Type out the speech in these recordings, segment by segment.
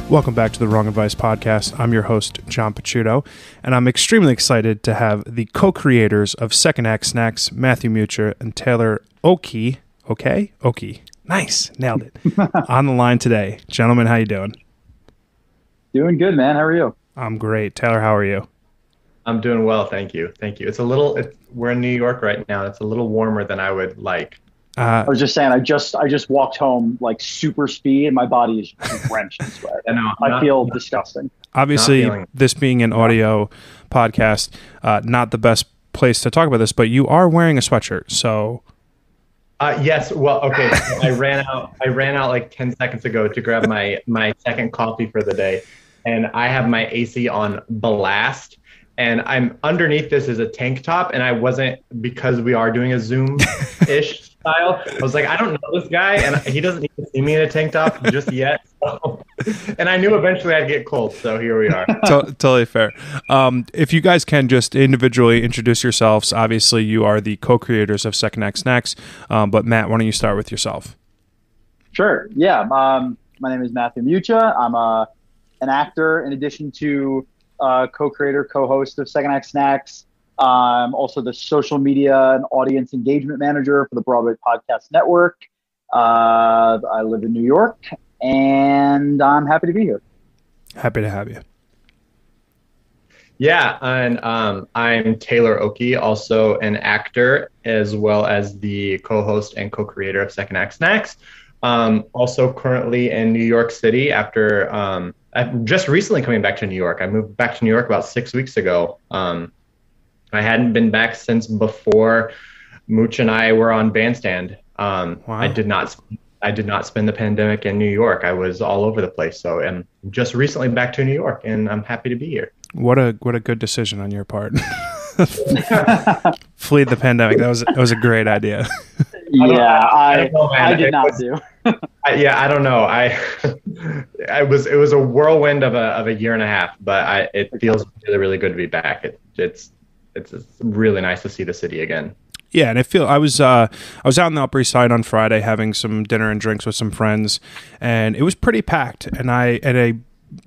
Welcome back to the Wrong Advice Podcast. I'm your host, John Picciuto, and I'm extremely excited to have the co-creators of Second Act Snacks, Matthew Mucha and Taylor Okey. Okey. Nice. Nailed it. On the line today. Gentlemen, how you doing? Doing good, man. How are you? I'm great. Taylor, how are you? I'm doing well, thank you. We're in New York right now. It's a little warmer than I would like. I was just saying, I just walked home like super speed, and my body is drenched in sweat. I feel disgusting. Obviously, this being an audio podcast, not the best place to talk about this, but you are wearing a sweatshirt, so. Yes. Well, okay. So I ran out like 10 seconds ago to grab my second coffee for the day, and I have my AC on blast. And I'm underneath this is a tank top, and I wasn't, because we are doing a Zoom-ish style. I was like, I don't know this guy, and he doesn't need to see me in a tank top just yet. So. And I knew eventually I'd get cold, so here we are. Totally fair. If you guys can just individually introduce yourselves. Obviously, you are the co-creators of Second Act Snacks, but Matt, why don't you start with yourself? Sure. Yeah. My name is Matthew Mucha. I'm an actor in addition to co-creator, co-host of Second Act Snacks. I'm also the social media and audience engagement manager for the Broadway Podcast Network. I live in New York, and I'm happy to be here. Happy to have you. Yeah, and I'm Taylor Okey, also an actor, as well as the co-host and co-creator of Second Act Snacks. Also currently in New York City after I'm just recently coming back to New York. I moved back to New York about 6 weeks ago. I hadn't been back since before Mucha and I were on Bandstand. Wow. I did not spend the pandemic in New York. I was all over the place. So I'm just recently back to New York, and I'm happy to be here. What a good decision on your part. Flee the pandemic. That was a great idea. Yeah, I did not do. I don't know. It was a whirlwind of a year and a half, but it feels really, really good to be back. It's really nice to see the city again. Yeah, and I was out on the Upper East Side on Friday having some dinner and drinks with some friends, and it was pretty packed. And I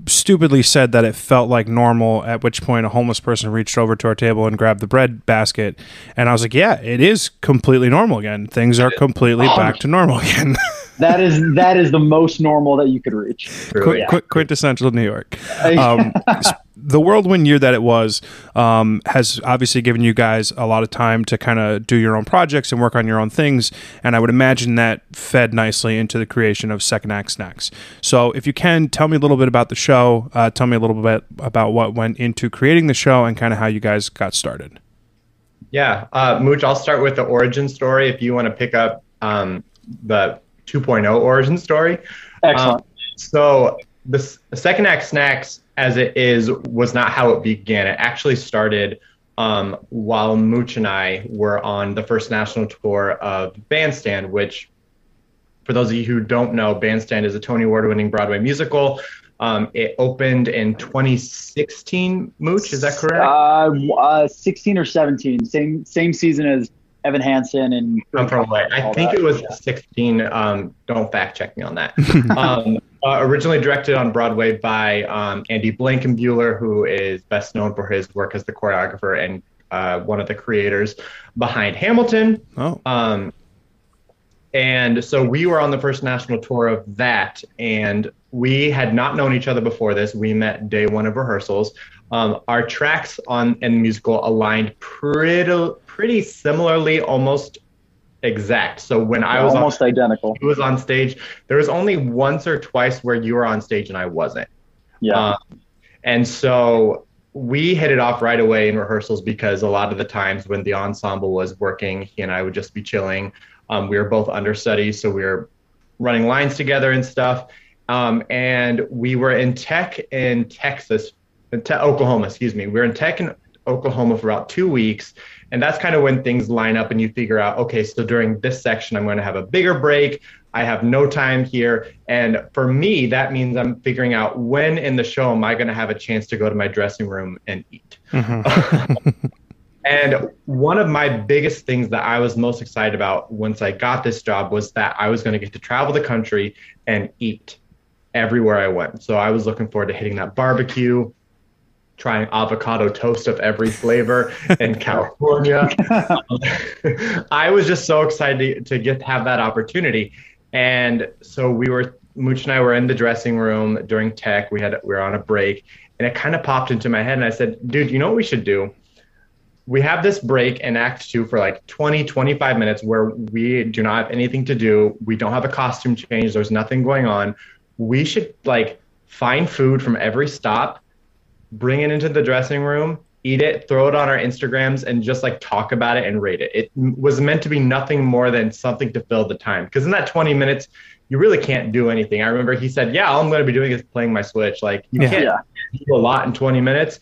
stupidly said that it felt like normal, at which point a homeless person reached over to our table and grabbed the bread basket, and I was like, yeah, it is completely normal again. Things are completely back to normal again. That is the most normal that you could reach. Quintessential New York. The whirlwind year that it was has obviously given you guys a lot of time to kind of do your own projects and work on your own things, and I would imagine that fed nicely into the creation of Second Act Snacks. So if you can, tell me a little bit about the show, tell me a little bit about what went into creating the show and kind of how you guys got started. Yeah, Mooch, I'll start with the origin story if you want to pick up the 2.0 origin story. Excellent. So the Second Act Snacks, as it is, was not how it began. It actually started while Mooch and I were on the first national tour of Bandstand, which, for those of you who don't know, Bandstand is a Tony Award-winning Broadway musical. It opened in 2016, Mooch, is that correct? 16 or 17, same season as Evan Hansen and I'm from away. I think it was 16. Don't fact check me on that. Originally directed on Broadway by Andy Blankenbuehler, who is best known for his work as the choreographer and one of the creators behind Hamilton. Oh. And so we were on the first national tour of that, and we had not known each other before this. We met day one of rehearsals. Our tracks in the musical aligned pretty similarly, almost exact. So when I was almost identical, he was on stage. There was only once or twice where you were on stage and I wasn't. Yeah. And so we hit it off right away in rehearsals, because a lot of the times when the ensemble was working, he and I would just be chilling. We were both understudies, so we were running lines together and stuff. And we were in tech in Oklahoma, excuse me. We were in tech in Oklahoma for about 2 weeks. And that's kind of when things line up and you figure out, okay, so during this section, I'm going to have a bigger break. I have no time here. And for me, that means I'm figuring out when in the show am I going to have a chance to go to my dressing room and eat. Mm-hmm. And one of my biggest things that I was most excited about once I got this job was that I was going to get to travel the country and eat. everywhere I went. So I was looking forward to hitting that barbecue, trying avocado toast of every flavor in California. I was just so excited to get to have that opportunity. And so Mooch and I were in the dressing room during tech. We were on a break, and it kind of popped into my head. And I said, dude, you know what we should do? We have this break in Act 2 for like 20, 25 minutes where we do not have anything to do. We don't have a costume change. There's nothing going on. We should like find food from every stop, bring it into the dressing room, eat it, throw it on our Instagrams, and just like talk about it and rate it. It was meant to be nothing more than something to fill the time. Because in that 20 minutes, you really can't do anything. I remember he said, yeah, all I'm going to be doing is playing my Switch. Like you can't do a lot in 20 minutes.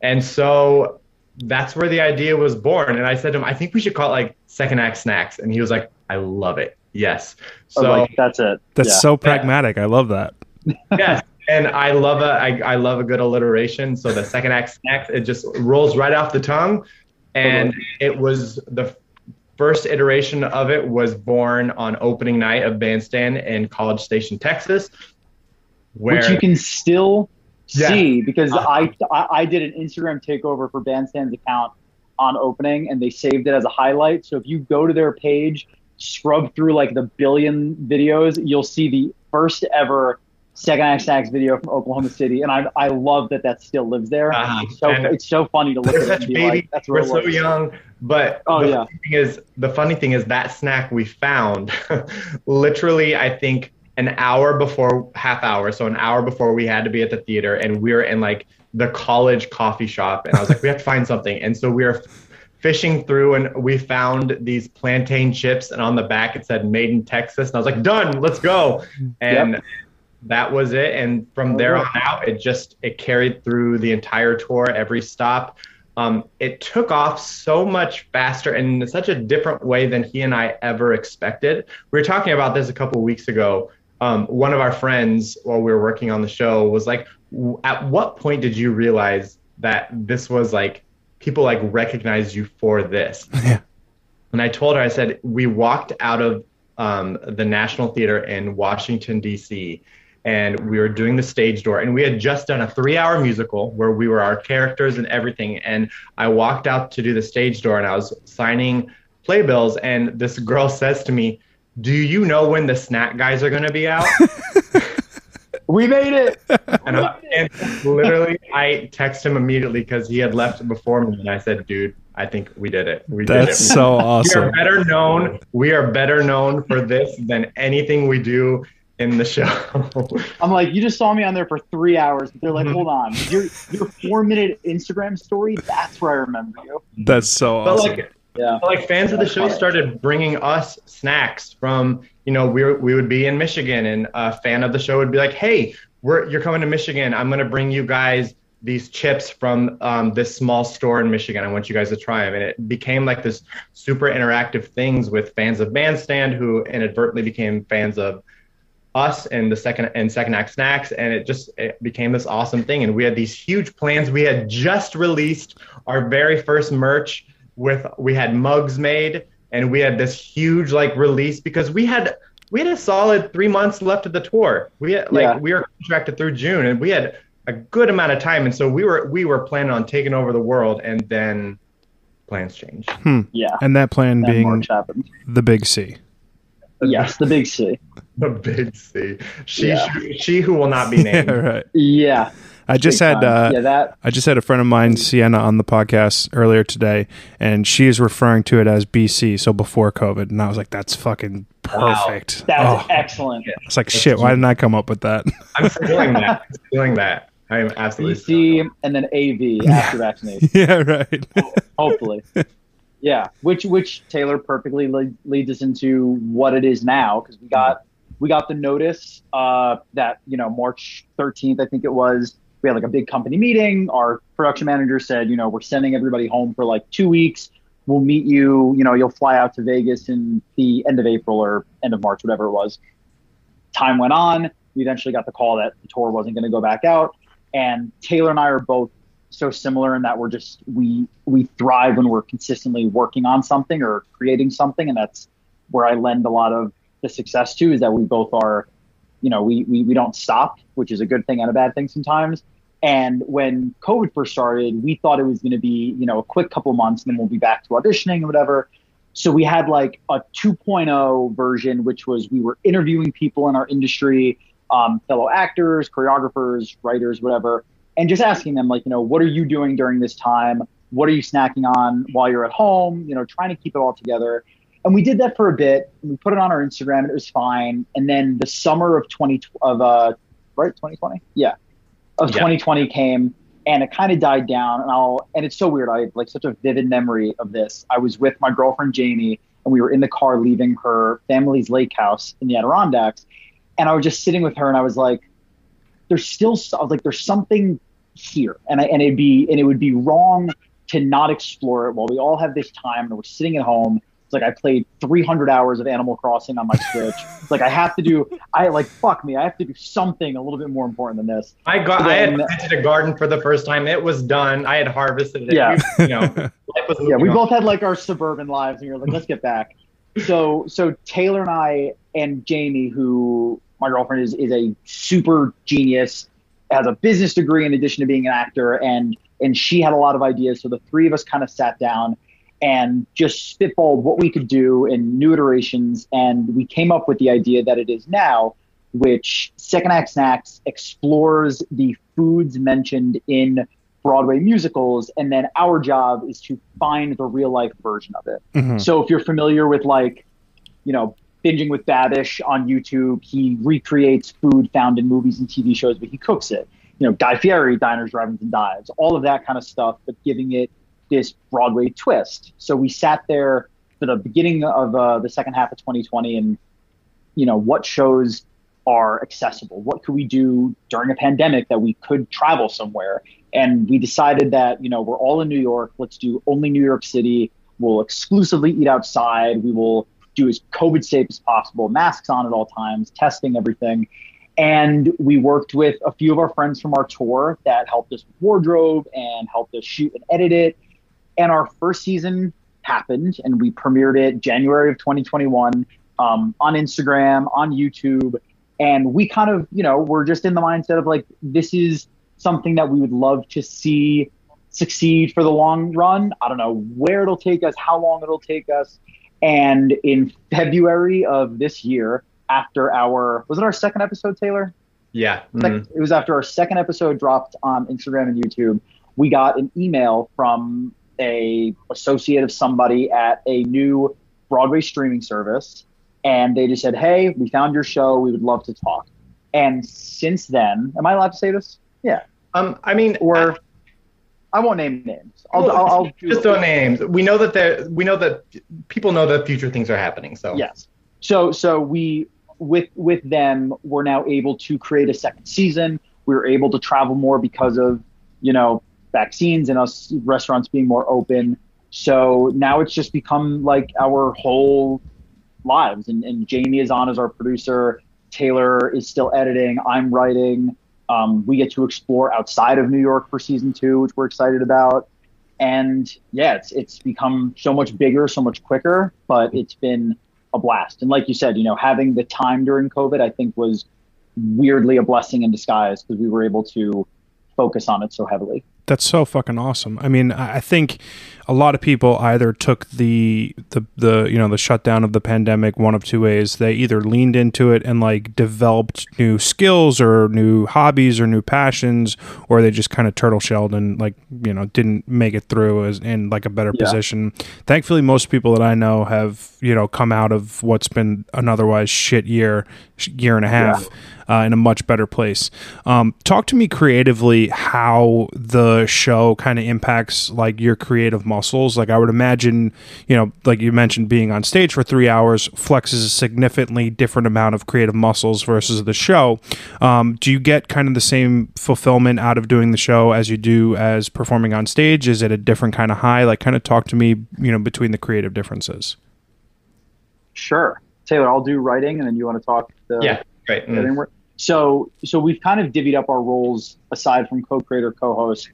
And so that's where the idea was born. And I said to him, I think we should call it like Second Act Snacks. And he was like, I love it. Yes. So that's it. That's so pragmatic. I love that. Yes. And I love a good alliteration. So the Second Act Snacks, it just rolls right off the tongue. And it was the first iteration of it was born on opening night of Bandstand in College Station, Texas. Which you can still see because I did an Instagram takeover for Bandstand's account on opening, and they saved it as a highlight. So if you go to their page, scrub through like the billion videos, you'll see the first ever Second Act Snacks video from Oklahoma City, and I love that still lives there. It's so funny to look at it and be like, that's where we're so young. But the funny thing is that snack we found literally, I think, an hour before we had to be at the theater, and we were in like the college coffee shop, and I was like, we have to find something. And so we were fishing through, and we found these plantain chips, and on the back it said made in Texas, and I was like, done, let's go. And that was it. And from there on out, it carried through the entire tour, every stop. It took off so much faster and in such a different way than he and I ever expected. We were talking about this a couple of weeks ago. One of our friends, while we were working on the show, was like, at what point did you realize that this was like, people like recognized you for this? Yeah. And I told her, I said, we walked out of the National Theater in Washington, D.C., and we were doing the stage door, and we had just done a 3-hour musical where we were our characters and everything. And I walked out to do the stage door, and I was signing playbills, and this girl says to me, do you know when the snack guys are going to be out? We made it. And literally, I texted him immediately because he had left before me, and I said, dude, I think we did it. That's so awesome. We are better known for this than anything we do in the show. I'm like, you just saw me on there for 3 hours. They're like, hold on, your 4-minute Instagram story, that's where I remember you. That's so awesome. But like fans of the show started bringing us snacks from, we would be in Michigan, and a fan of the show would be like, hey, you're coming to Michigan. I'm going to bring you guys these chips from this small store in Michigan. I want you guys to try them. And it became like this super interactive things with fans of Bandstand who inadvertently became fans of us and the Second Act Snacks, and it became this awesome thing. And we had these huge plans. We had just released our very first merch we had mugs made, and we had this huge like release because we had a solid 3 months left of the tour. We were contracted through June, and we had a good amount of time, and so we were planning on taking over the world, and then plans changed. Yeah, and that plan being the Big C. Yes, the Big C. The Big C. She who will not be named. Yeah, right. Yeah. I just had a friend of mine, Sienna, on the podcast earlier today, and she is referring to it as BC, so before COVID, and I was like, that's fucking perfect. Wow. That's excellent. It's like, shit, why didn't I come up with that? I'm feeling that. I am absolutely BC and then AV after vaccination. Yeah, right. Hopefully. Yeah, which Taylor perfectly leads us into what it is now, because we got the notice that March 13th, I think it was. We had like a big company meeting. Our production manager said, we're sending everybody home for like 2 weeks. We'll meet you. You'll fly out to Vegas in the end of April or end of March, whatever it was. Time went on. We eventually got the call that the tour wasn't going to go back out. And Taylor and I are both so similar in that we thrive when we're consistently working on something or creating something, and that's where I lend a lot of the success to, is that we both are we don't stop, which is a good thing and a bad thing sometimes. And when COVID first started, we thought it was going to be, a quick couple of months and then we'll be back to auditioning or whatever. So we had like a 2.0 version, which was we were interviewing people in our industry, fellow actors, choreographers, writers, whatever, and just asking them like, what are you doing during this time? What are you snacking on while you're at home? Trying to keep it all together. And we did that for a bit. We put it on our Instagram and it was fine. And then the summer of 2020? Yeah. 2020 came and it kind of died down. And it's so weird. I have like such a vivid memory of this. I was with my girlfriend, Jamie, and we were in the car leaving her family's lake house in the Adirondacks. And I was just sitting with her and I was like, there's something here. And it would be wrong to not explore it while we all have this time and we're sitting at home. It's like I played 300 hours of Animal Crossing on my Switch. It's like I have to do something a little bit more important than this. I had planted a garden for the first time. It was done. I had harvested it. Yeah. Life was we both had like our suburban lives and you're like, let's get back. So Taylor and I and Jamie, who my girlfriend is a super genius, has a business degree in addition to being an actor, and she had a lot of ideas. So the three of us kind of sat down and just spitballed what we could do in new iterations. And we came up with the idea that it is now, which Second Act Snacks explores the foods mentioned in Broadway musicals. And then our job is to find the real life version of it. Mm-hmm. So if you're familiar with Binging with Babish on YouTube, he recreates food found in movies and TV shows, but he cooks it. Guy Fieri, Diners, Drive-Ins, and Dives, all of that kind of stuff, but giving it this Broadway twist. So we sat there for the beginning of the second half of 2020 and, what shows are accessible? What could we do during a pandemic that we could travel somewhere? And we decided that, we're all in New York. Let's do only New York City. We'll exclusively eat outside. We will do as COVID safe as possible, masks on at all times, testing everything. And we worked with a few of our friends from our tour that helped us with wardrobe and helped us shoot and edit it. And our first season happened and we premiered it January of 2021 on Instagram, on YouTube. And we kind of, we're just in the mindset of like, this is something that we would love to see succeed for the long run. I don't know where it'll take us, how long it'll take us. And in February of this year, after was it our second episode, Taylor? Yeah. Mm-hmm. It was after our second episode dropped on Instagram and YouTube. We got an email from a associate of somebody at a new Broadway streaming service. And they just said, hey, we found your show. We would love to talk. And since then, am I allowed to say this? Yeah. I won't name names. I'll just don't names. We know that people know that future things are happening. So yes. So we with them, we're now able to create a second season. We were able to travel more because of vaccines and us restaurants being more open. So now it's just become like our whole lives. And Jamie is on as our producer. Taylor is still editing. I'm writing. We get to explore outside of New York for season 2, which we're excited about. And yeah, it's become so much bigger, so much quicker, but it's been a blast. And like you said, having the time during COVID, I think was weirdly a blessing in disguise because we were able to focus on it so heavily. That's so fucking awesome. I mean, I think a lot of people either took the shutdown of the pandemic one of two ways. They either leaned into it and like developed new skills or new hobbies or new passions, or they just kind of turtle shelled and didn't make it through as in like a better position. Thankfully, most people that I know have come out of what's been an otherwise shit year and a half. In a much better place. Talk to me creatively how the show kind of impacts like your creative muscles. Like I would imagine, like you mentioned, being on stage for 3 hours flexes a significantly different amount of creative muscles versus the show. Do you get kind of the same fulfillment out of doing the show as you do as performing on stage? Is it a different kind of high? Like kind of talk to me, between the creative differences. Sure. Taylor, I'll do writing and then you want to talk Yeah, great. So we've kind of divvied up our roles aside from co-creator, co-host.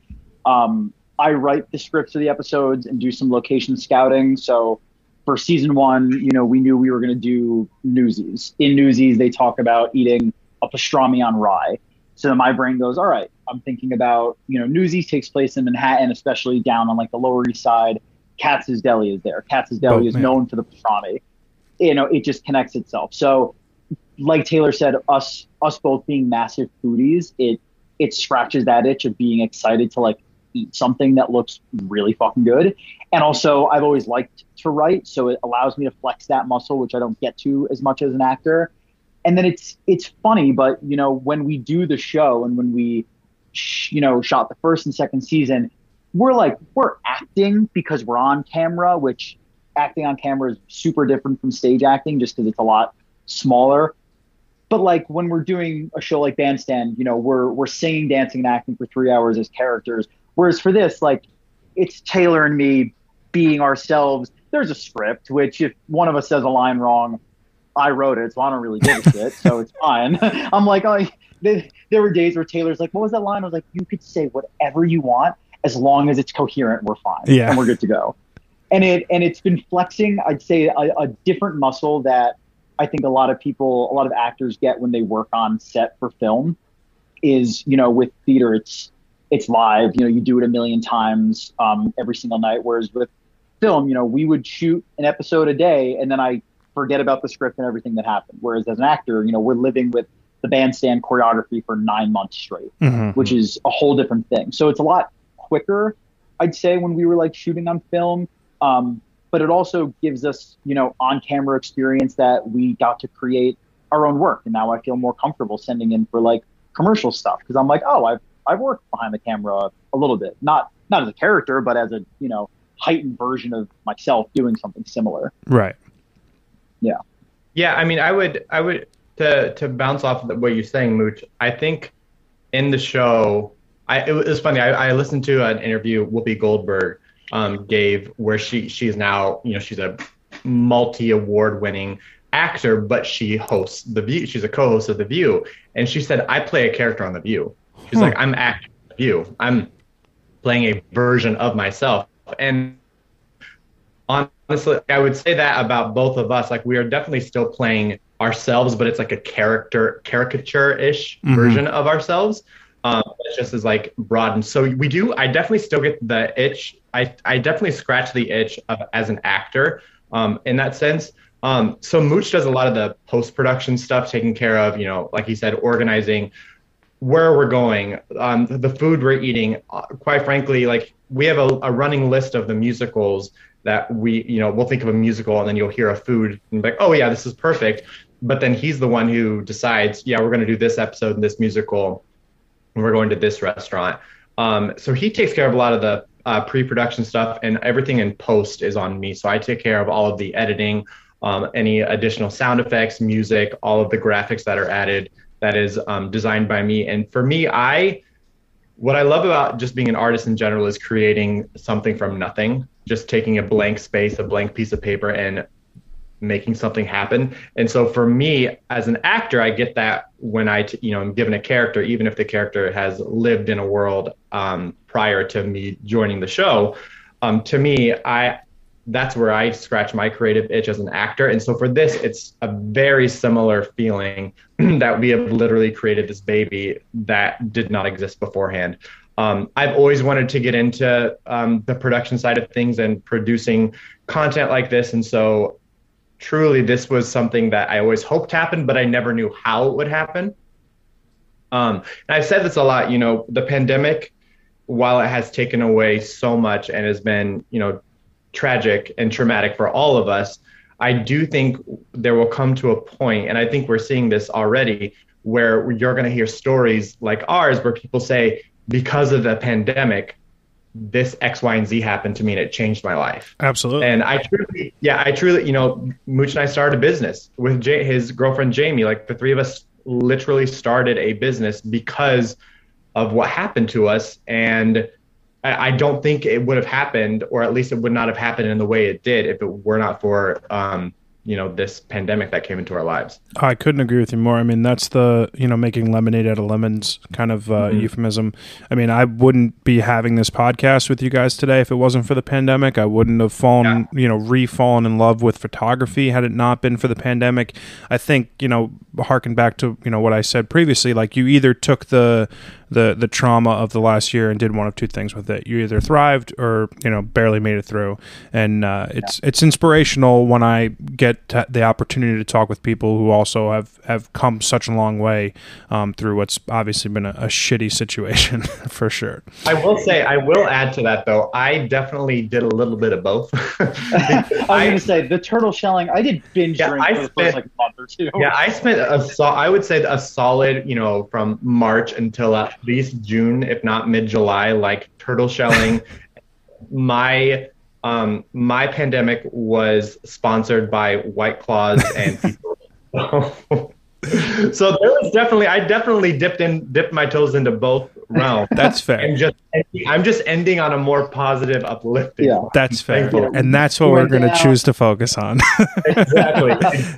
I write the scripts for the episodes and do some location scouting. So for season 1, we knew we were going to do Newsies. In Newsies, they talk about eating a pastrami on rye. So then my brain goes, all right, I'm thinking about, Newsies takes place in Manhattan, especially down on like the Lower East Side. Katz's Deli is there. Katz's Deli is known for the pastrami. It just connects itself. So like Taylor said, us both being massive foodies, it scratches that itch of being excited to like eat something that looks really fucking good. And also I've always liked to write, so it allows me to flex that muscle, which I don't get to as much as an actor. And then it's funny, but when we do the show and when we shot the first and second season, we're acting because we're on camera, which acting on camera is super different from stage acting just because it's a lot smaller. But like when we're doing a show like Bandstand, we're singing, dancing, and acting for 3 hours as characters. Whereas for this, like, it's Taylor and me being ourselves. There's a script, which if one of us says a line wrong, I wrote it, so I don't really give a shit, so it's fine. I'm like, there were days where Taylor's like, what was that line? I was like, you could say whatever you want as long as it's coherent, we're fine. Yeah. And we're good to go. And it's been flexing, I'd say, a different muscle that I think a lot of actors get when they work on set for film is, with theater, it's live, you do it a million times every single night. Whereas with film, we would shoot an episode a day and then I forget about the script and everything that happened. Whereas as an actor, we're living with the Bandstand choreography for 9 months straight, which is a whole different thing. So it's a lot quicker, I'd say, when we were like shooting on film. But it also gives us, on camera experience that we got to create our own work. And now I feel more comfortable sending in for like commercial stuff. Cause I'm like, oh, I've worked behind the camera a little bit, not as a character, but as a, heightened version of myself doing something similar. Right. Yeah. Yeah. I mean, I would to bounce off of what you're saying, Mooch, I think in the show, it was funny. I listened to an interview Whoopi Goldberg gave where she's now, she's a multi-award winning actor, but she hosts The View. She's a co-host of The View. And she said, I play a character on The View. She's like, I'm acting on The View. I'm playing a version of myself. And honestly, I would say that about both of us. Like, we are definitely still playing ourselves, but it's like a caricature-ish version of ourselves. It just is like broadened. So I definitely still get the itch. I definitely scratch the itch as an actor in that sense. So Mooch does a lot of the post-production stuff, taking care of, like he said, organizing where we're going, the food we're eating. Quite frankly, like, we have a running list of the musicals that we'll think of a musical and then you'll hear a food and be like, oh yeah, this is perfect. But then he's the one who decides, yeah, we're going to do this episode in this musical. We're going to this restaurant. So he takes care of a lot of the pre-production stuff, and everything in post is on me. So I take care of all of the editing, any additional sound effects, music, all of the graphics that are added, that is designed by me. And for me, what I love about just being an artist in general is creating something from nothing, just taking a blank space, a blank piece of paper, and making something happen. And so for me as an actor, I get that when I'm given a character, even if the character has lived in a world prior to me joining the show. To me, that's where I scratch my creative itch as an actor. And so for this, it's a very similar feeling that we have literally created this baby that did not exist beforehand. I've always wanted to get into the production side of things and producing content like this. And so truly, this was something that I always hoped happened, but I never knew how it would happen. And I've said this a lot, the pandemic, while it has taken away so much and has been, tragic and traumatic for all of us, I do think there will come to a point, and I think we're seeing this already, where you're going to hear stories like ours where people say, because of the pandemic, this X, Y, and Z happened to me and it changed my life. Absolutely. And I truly, Mooch and I started a business with his girlfriend, Jamie. Like, the three of us literally started a business because of what happened to us. And I don't think it would have happened, or at least it would not have happened in the way it did if it were not for this pandemic that came into our lives. I couldn't agree with you more. I mean, that's the, making lemonade out of lemons kind of euphemism. I mean, I wouldn't be having this podcast with you guys today if it wasn't for the pandemic. I wouldn't have fallen, re-fallen in love with photography had it not been for the pandemic. I think, harken back to, what I said previously, like you either took the trauma of the last year and did one of two things with it. You either thrived or, barely made it through. And it's inspirational when I get the opportunity to talk with people who also have come such a long way through what's obviously been a shitty situation for sure. I will add to that though. I definitely did a little bit of both. I was going to say the turtle shelling. I did binge drink for the first month or two. Yeah, I spent I would say a solid, from March until at least June, if not mid-July, like turtle shelling. My pandemic was sponsored by White Claws and people. So there was I definitely dipped my toes into both realms. That's fair. I'm just ending on a more positive, uplifting. Yeah, that's fair. And that's what we're going to choose to focus on. Exactly.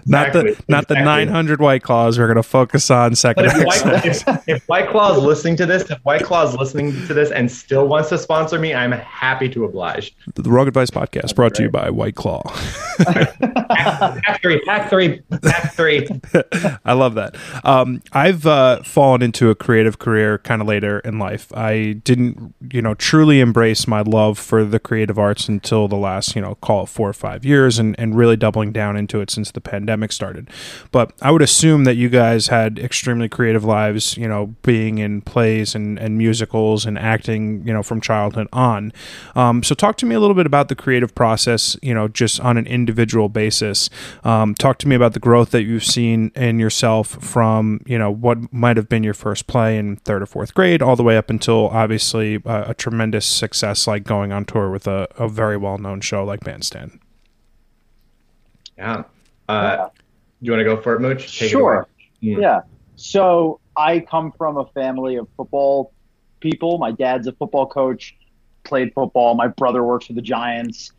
Not the 900 White Claws. We're going to focus on second. If White Claw is listening to this, and still wants to sponsor me, I'm happy to oblige. The Rogue Advice Podcast brought to you by White Claw. Hack three. I love that. I've fallen into a creative career kind of later in life. I didn't, truly embrace my love for the creative arts until the last, call it 4 or 5 years, and really doubling down into it since the pandemic started. But I would assume that you guys had extremely creative lives, being in plays and musicals and acting, from childhood on. So talk to me a little bit about the creative process, just on an individual basis. Talk to me about the growth that you've seen in yourself from, what might have been your first play in 3rd or 4th grade all the way up until obviously a tremendous success like going on tour with a very well-known show like Bandstand. Yeah. Do you want to go for it, Mooch? Take Sure. Yeah. So I come from a family of football people. My dad's a football coach, played football. My brother works for the Giants.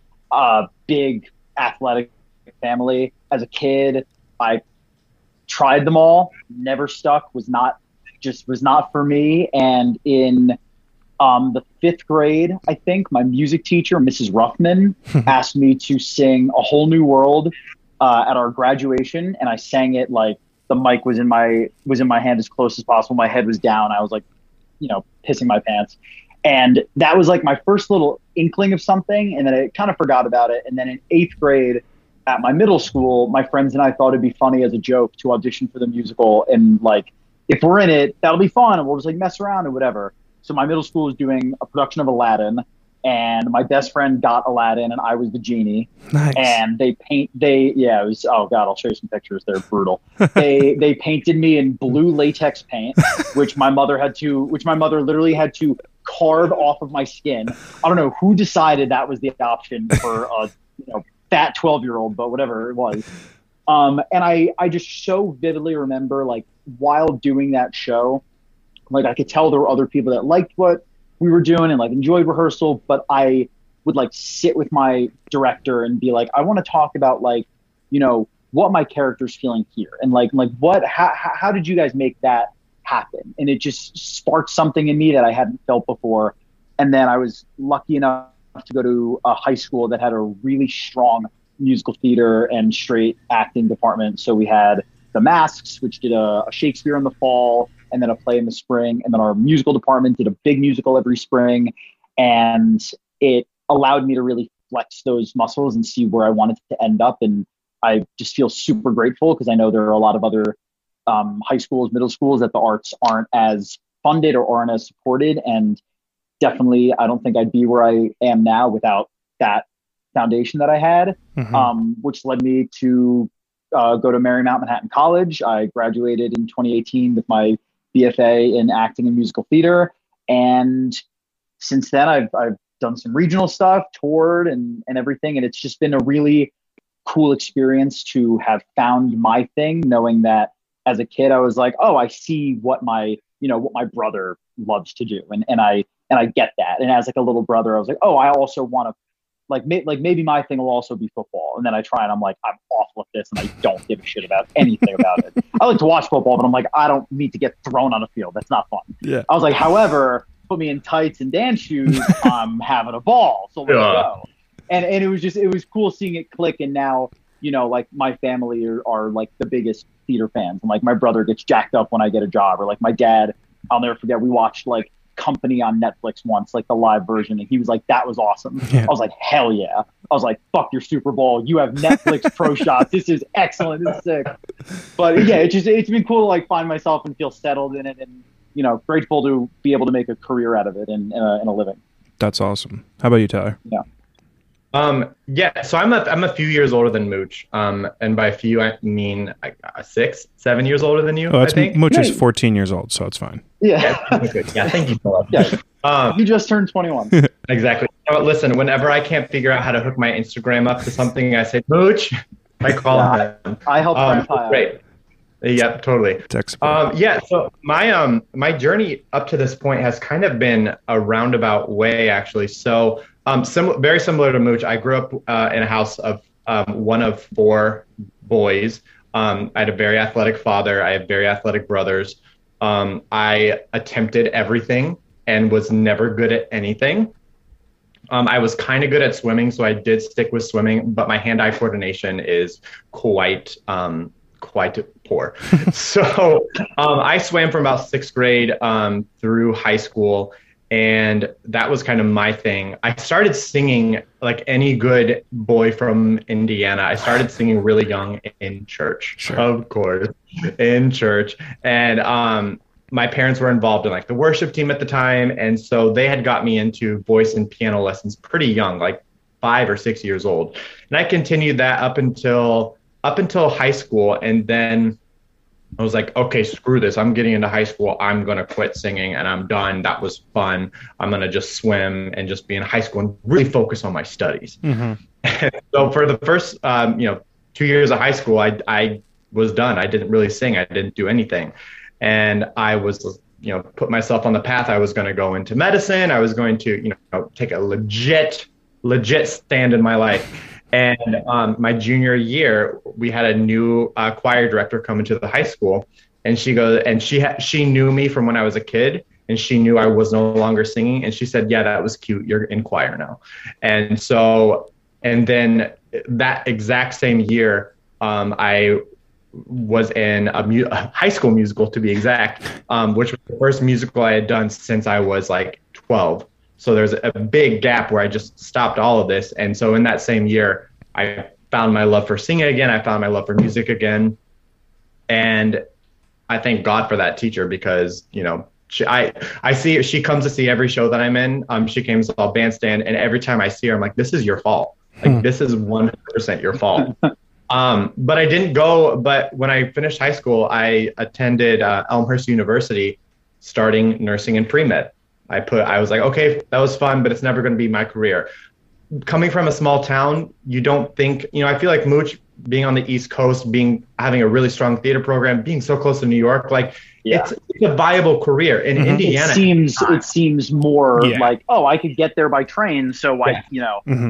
Big athletic family. As a kid, I tried them all, never stuck, was not for me. And in the 5th grade, I think, my music teacher, Mrs. Ruffman, asked me to sing A Whole New World at our graduation, and I sang it like the mic was in my hand as close as possible. My head was down. I was like, pissing my pants. And that was like my first little inkling of something, and then I kind of forgot about it. And then in 8th grade at my middle school, my friends and I thought it'd be funny as a joke to audition for the musical, and like, if we're in it, that'll be fun, and we'll just like mess around and whatever. So my middle school was doing a production of Aladdin, and my best friend got Aladdin, and I was the genie. Nice. And it was, oh God, I'll show you some pictures. They're brutal. They painted me in blue latex paint, which my mother literally had to carve off of my skin. I don't know who decided that was the option for a fat 12-year-old, but whatever it was. And I just so vividly remember, like, while doing that show, like, I could tell there were other people that liked what we were doing and like enjoyed rehearsal, but I would like sit with my director and be like, I want to talk about like, what my character's feeling here, and like how did you guys make that happen? And it just sparked something in me that I hadn't felt before. And then I was lucky enough to go to a high school that had a really strong musical theater and straight acting department. So we had the Masks, which did a Shakespeare in the fall, and then a play in the spring. And then our musical department did a big musical every spring. And it allowed me to really flex those muscles and see where I wanted to end up. And I just feel super grateful, because I know there are a lot of other high schools, middle schools, that the arts aren't as funded or aren't as supported. And definitely, I don't think I'd be where I am now without that foundation that I had, which led me to go to Marymount Manhattan College. I graduated in 2018 with my BFA in acting and musical theater. And since then, I've done some regional stuff, toured and everything. And it's just been a really cool experience to have found my thing, knowing that as a kid, I was like, oh, I see what my brother loves to do. And I get that. And as like a little brother, I was like, oh, I also want to maybe my thing will also be football. And then I try and I'm like, I'm awful at this and I don't give a shit about anything about it. I like to watch football, but I'm like, I don't need to get thrown on the field. That's not fun. Yeah. I was like, however, put me in tights and dance shoes, I'm having a ball. So let's go. And it was cool seeing it click. And now, you know, like my family are like the biggest theater fans. And like my brother gets jacked up when I get a job, or like my dad, I'll never forget, we watched like Company on Netflix once, like the live version, and he was like, that was awesome. Yeah. I was like, hell yeah. I was like, fuck your Super Bowl, you have Netflix pro shots, this is excellent, this is sick. But yeah, it's been cool to like find myself and feel settled in it, and you know, grateful to be able to make a career out of it and a living. That's awesome. How about you, Tyler? Yeah. So I'm a few years older than Mooch. And by few, I mean 6, 7 years older than you. Oh, I think Mooch is 14 years old, so it's fine. Yeah. Yeah, thank you so much. Yeah. You just turned 21. Exactly. So, listen, whenever I can't figure out how to hook my Instagram up to something, I say, Mooch, I call him. I help Grandpa. Great. Yeah, totally. So my journey up to this point has kind of been a roundabout way, actually. So very similar to Mooch, I grew up in a house of one of 4 boys. I had a very athletic father. I have very athletic brothers. I attempted everything and was never good at anything. I was kind of good at swimming, so I did stick with swimming, but my hand-eye coordination is quite poor. So I swam from about 6th grade through high school, and that was kind of my thing. I started singing like any good boy from Indiana. I started singing really young in church, sure. Of course, in church. And my parents were involved in like the worship team at the time, and so they had got me into voice and piano lessons pretty young, like 5 or 6 years old. And I continued that up until high school, and then I was like, okay, screw this. I'm getting into high school. I'm going to quit singing and I'm done. That was fun. I'm going to just swim and just be in high school and really focus on my studies. Mm-hmm. So for the first, 2 years of high school, I was done. I didn't really sing. I didn't do anything. And I was, put myself on the path. I was going to go into medicine. I was going to, take a legit stand in my life. And my junior year, we had a new choir director come into the high school, and she goes, and she knew me from when I was a kid, and she knew I was no longer singing, and she said, "Yeah, that was cute. You're in choir now." And so, and then that exact same year, I was in a high school musical, to be exact, which was the first musical I had done since I was like 12. So there's a big gap where I just stopped all of this. And so in that same year, I found my love for singing again. I found my love for music again. And I thank God for that teacher, because, I see her, she comes to see every show that I'm in. She came to all bandstand, and every time I see her, I'm like, this is your fault. Like, this is 100% your fault. But I didn't go. But when I finished high school, I attended Elmhurst University, starting nursing and pre-med. I was like, okay, that was fun, but it's never going to be my career. Coming from a small town, you don't think, I feel like Mooch being on the East Coast, having a really strong theater program, being so close to New York, like it's a viable career. In Indiana, it seems more like, oh, I could get there by train. So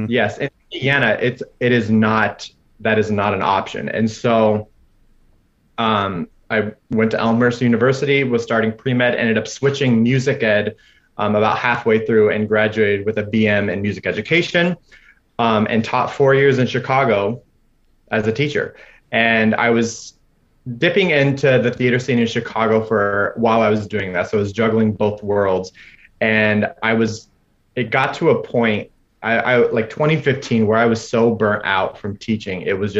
Yes. In Indiana, that is not an option. And so, I went to Elmhurst University, was starting pre-med, ended up switching music ed about halfway through, and graduated with a BM in music education, and taught 4 years in Chicago as a teacher. And I was dipping into the theater scene in Chicago while I was doing that. So I was juggling both worlds. And it got to a point, I like 2015, where I was so burnt out from teaching. It was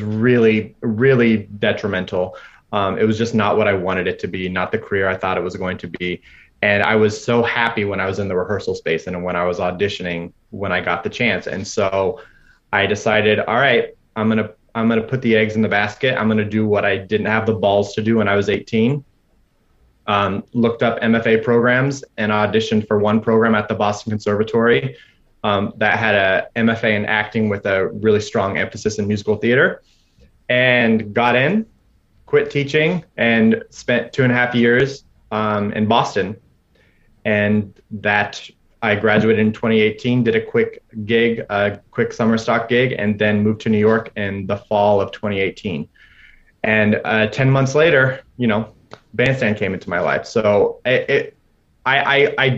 really, really detrimental. It was just not what I wanted it to be, not the career I thought it was going to be. And I was so happy when I was in the rehearsal space and when I was auditioning, when I got the chance. And so I decided, all right, I'm going to put the eggs in the basket. I'm going to do what I didn't have the balls to do when I was 18. Looked up MFA programs and auditioned for one program at the Boston Conservatory that had a MFA in acting with a really strong emphasis in musical theater, and got in, quit teaching, and spent 2.5 years in Boston. And that I graduated in 2018, did a quick gig, a quick summer stock gig, and then moved to New York in the fall of 2018. And 10 months later, Bandstand came into my life. So I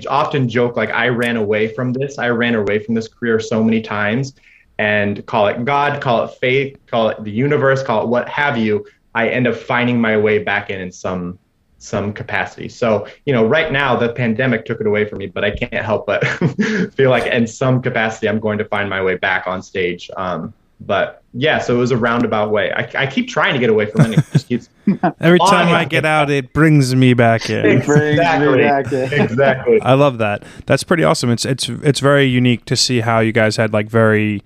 often joke, like, I ran away from this. I ran away from this career so many times, and call it God, call it fate, call it the universe, call it what have you. I end up finding my way back in some capacity. So, right now the pandemic took it away from me, but I can't help but feel like in some capacity I'm going to find my way back on stage. But yeah, so it was a roundabout way. I keep trying to get away from it. It just keeps every time I get out, it brings me back in. Exactly. I love that. That's pretty awesome. It's very unique to see how you guys had like very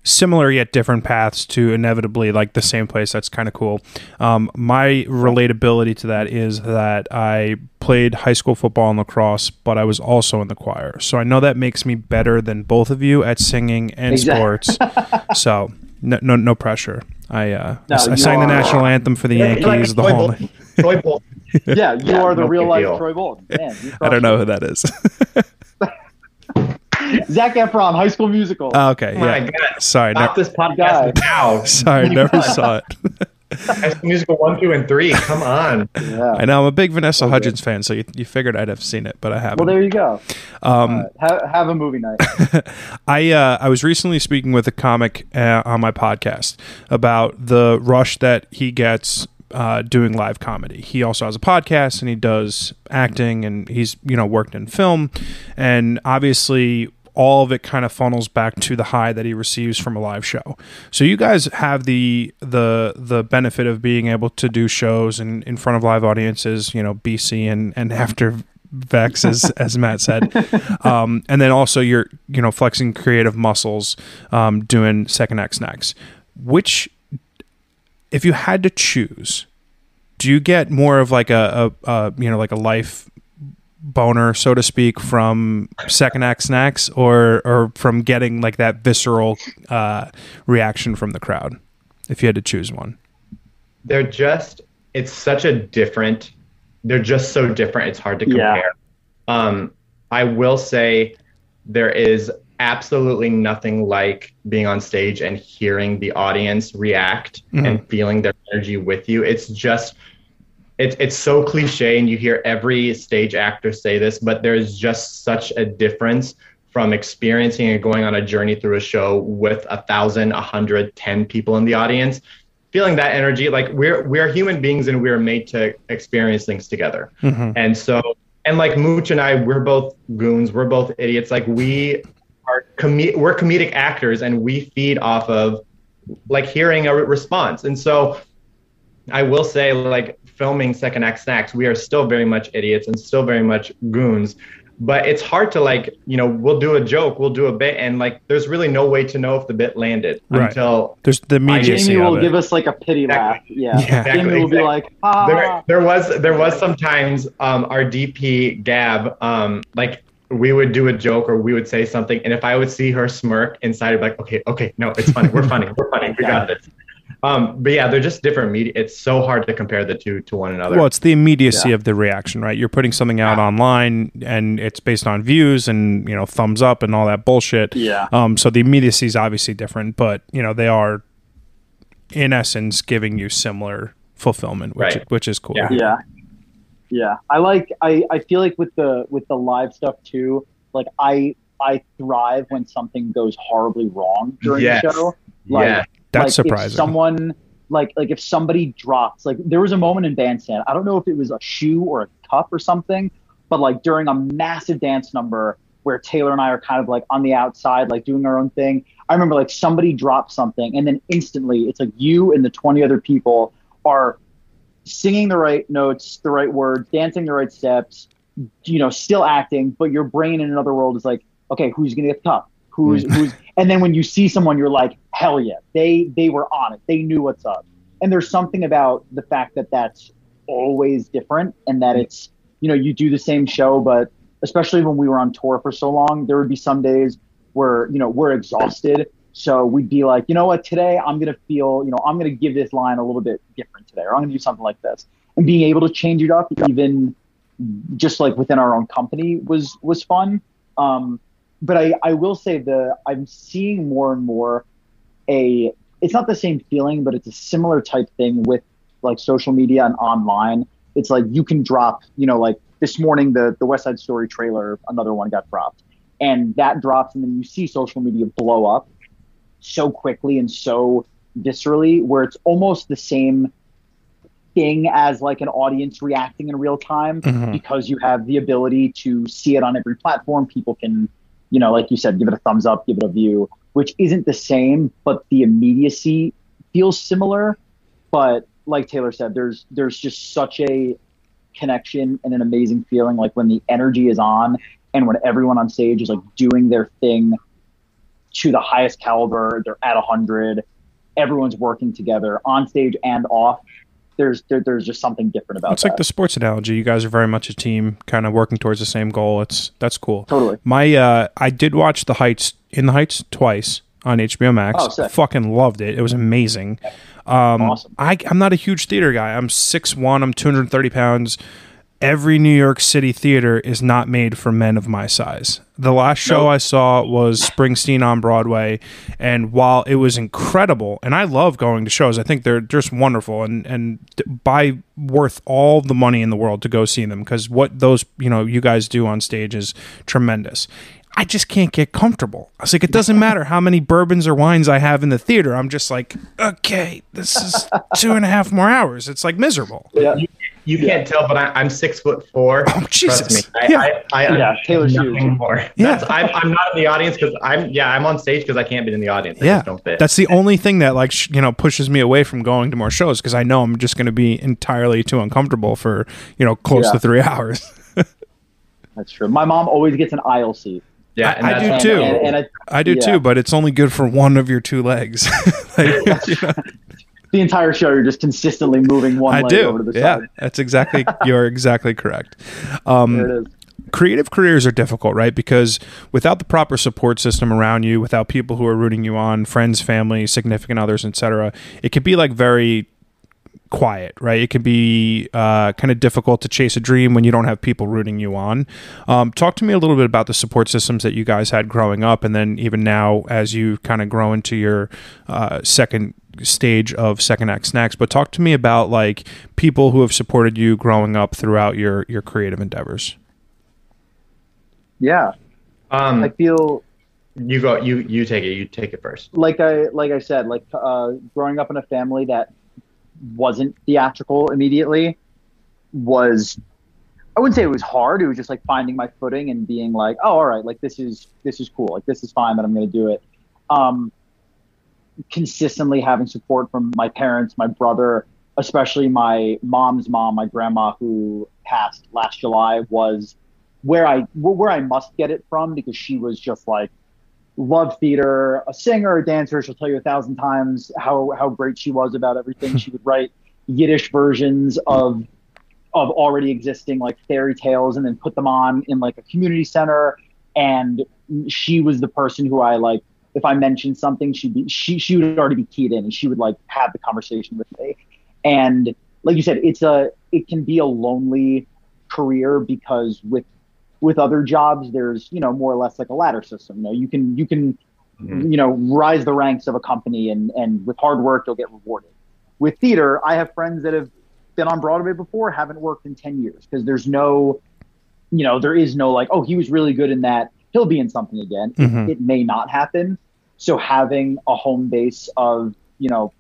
similar yet different paths to inevitably like the same place. That's kind of cool. My relatability to that is that I played high school football and lacrosse, but I was also in the choir. So I know that makes me better than both of you at singing and sports. So no pressure. I sang the national anthem for the Yankees. The whole. Troy Bolton. Yeah, you are the real life Troy Bolton. Man, I don't know who that is. Zac Efron, High School Musical. Oh, okay, oh my God. Sorry, stop this podcast now. Sorry, never saw it. High School Musical 1, 2, and 3. Come on. Yeah. I know I'm a big Vanessa Hudgens fan, so you figured I'd have seen it, but I haven't. Well, there you go. Have a movie night. I was recently speaking with a comic on my podcast about the rush that he gets doing live comedy. He also has a podcast and he does acting, and he's worked in film, and obviously all of it kind of funnels back to the high that he receives from a live show. So you guys have the benefit of being able to do shows in front of live audiences, BC and after Vex, as Matt said, and then also you're flexing creative muscles, doing Second Act Snacks. Which, if you had to choose, do you get more of like a life boner, so to speak, from Second Act Snacks, or from getting like that visceral reaction from the crowd, if you had to choose one? They're just so different. It's hard to compare. Yeah. I will say there is absolutely nothing like being on stage and hearing the audience react and feeling their energy with you. It's so cliche, and you hear every stage actor say this, but there's just such a difference from experiencing and going on a journey through a show with 1,000, 110 people in the audience, feeling that energy. Like we're human beings, and we're made to experience things together. And so, and like Mucha and I, we're both goons, we're both idiots. Like we're comedic actors, and we feed off of like hearing a response. And so I will say, like, filming Second Act Snacks, we are still very much idiots and still very much goons, but it's hard to we'll do a joke, we'll do a bit, and like there's really no way to know if the bit landed until there's the immediacy. Jamie will give us like a pity laugh. Yeah. Exactly. Jamie will be like, there was sometimes our DP Gab, like we would do a joke or we would say something, and if I would see her smirk inside, I'd be like, okay, no, it's funny, we're funny, we got this. But yeah, they're just different media. It's so hard to compare the two to one another. Well, it's the immediacy of the reaction, right? You're putting something out online, and it's based on views and thumbs up and all that bullshit. Yeah. So the immediacy is obviously different, but they are in essence giving you similar fulfillment, which is cool. Yeah. I feel like with the live stuff too. Like I thrive when something goes horribly wrong during the show. That's surprising. If someone if somebody drops, like there was a moment in Bandstand, I don't know if it was a shoe or a cup or something, but like during a massive dance number where Taylor and I are kind of like on the outside, like doing our own thing. I remember like somebody dropped something, and then instantly it's like you and the 20 other people are singing the right notes, the right words, dancing the right steps, still acting, but your brain in another world is like, okay, who's gonna get the cup? Who's and then when you see someone, you're like, hell yeah, they were on it. They knew what's up. And there's something about the fact that that's always different, and that it's, you do the same show, but especially when we were on tour for so long, there would be some days where, we're exhausted. So we'd be like, you know what, today I'm going to feel, I'm going to give this line a little bit different today, or I'm going to do something like this. And being able to change it up, even just like within our own company was fun. but I will say I'm seeing more and more it's not the same feeling, but it's a similar type thing with like social media and online. It's like you can drop, like this morning, the West Side Story trailer, another one got dropped, and that drops, and then you see social media blow up so quickly and so viscerally, where it's almost the same thing as like an audience reacting in real time, because you have the ability to see it on every platform. People can, like you said, give it a thumbs up, give it a view, which isn't the same, but the immediacy feels similar. But like Taylor said, there's just such a connection and an amazing feeling, like when the energy is on and when everyone on stage is like doing their thing to the highest caliber, they're at 100, everyone's working together on stage and off. There's just something different about it. It's like the sports analogy. You guys are very much a team, kind of working towards the same goal. That's cool. Totally. I did watch In the Heights twice on HBO Max. Oh, sick. Fucking loved it. It was amazing. Awesome. I'm not a huge theater guy. I'm 6'1", I'm 230 pounds. Every New York City theater is not made for men of my size. The last show I saw was Springsteen on Broadway, and while it was incredible, and I love going to shows, I think they're just wonderful, and worth all the money in the world to go see them, because what those you guys do on stage is tremendous. I just can't get comfortable. I was like, it doesn't matter how many bourbons or wines I have in the theater. I'm just like, okay, this is 2.5 more hours. It's like miserable. Yeah. You can't tell, but I'm 6'4". Oh, Jesus. Trust me. I Taylor's huge. More. Yeah. I'm not in the audience because I'm on stage because I can't be in the audience. I just don't fit. That's the only thing that pushes me away from going to more shows, because I know I'm just going to be entirely too uncomfortable for close to 3 hours. That's true. My mom always gets an aisle seat. Yeah, and I do too. I do too, but it's only good for one of your two legs. The entire show, you're just consistently moving one leg over to the side. That's you're exactly correct. There it is. Creative careers are difficult, right? Because without the proper support system around you, without people who are rooting you on, friends, family, significant others, etc., it could be like very quiet, right? It can be kind of difficult to chase a dream when you don't have people rooting you on. Talk to me a little bit about the support systems that you guys had growing up, and then even now as you kind of grow into your second stage of Second Act Snacks. But talk to me about like people who have supported you growing up throughout your creative endeavors. Yeah. I feel you go. You take it. You take it first. Like I said, growing up in a family that wasn't theatrical immediately was, I wouldn't say it was hard. It was just like finding my footing and being like, oh, all right, like this is cool. Like this is fine that I'm going to do it. Consistently having support from my parents, my brother, especially my mom's mom, my grandma, who passed last July, was where I must get it from, because she was just like, loved theater, a singer, a dancer. She'll tell you 1,000 times how great she was about everything. She would write Yiddish versions of already existing like fairy tales and then put them on in like a community center. And she was the person who I like, if I mentioned something, she would already be keyed in and she would like have the conversation with me. And like you said, it can be a lonely career, because with other jobs, there's, more or less like a ladder system. You can rise the ranks of a company, and with hard work, you'll get rewarded. With theater, I have friends that have been on Broadway before, haven't worked in 10 years, because there's no, there is no like, oh, he was really good in that, he'll be in something again. It may not happen. So having a home base of,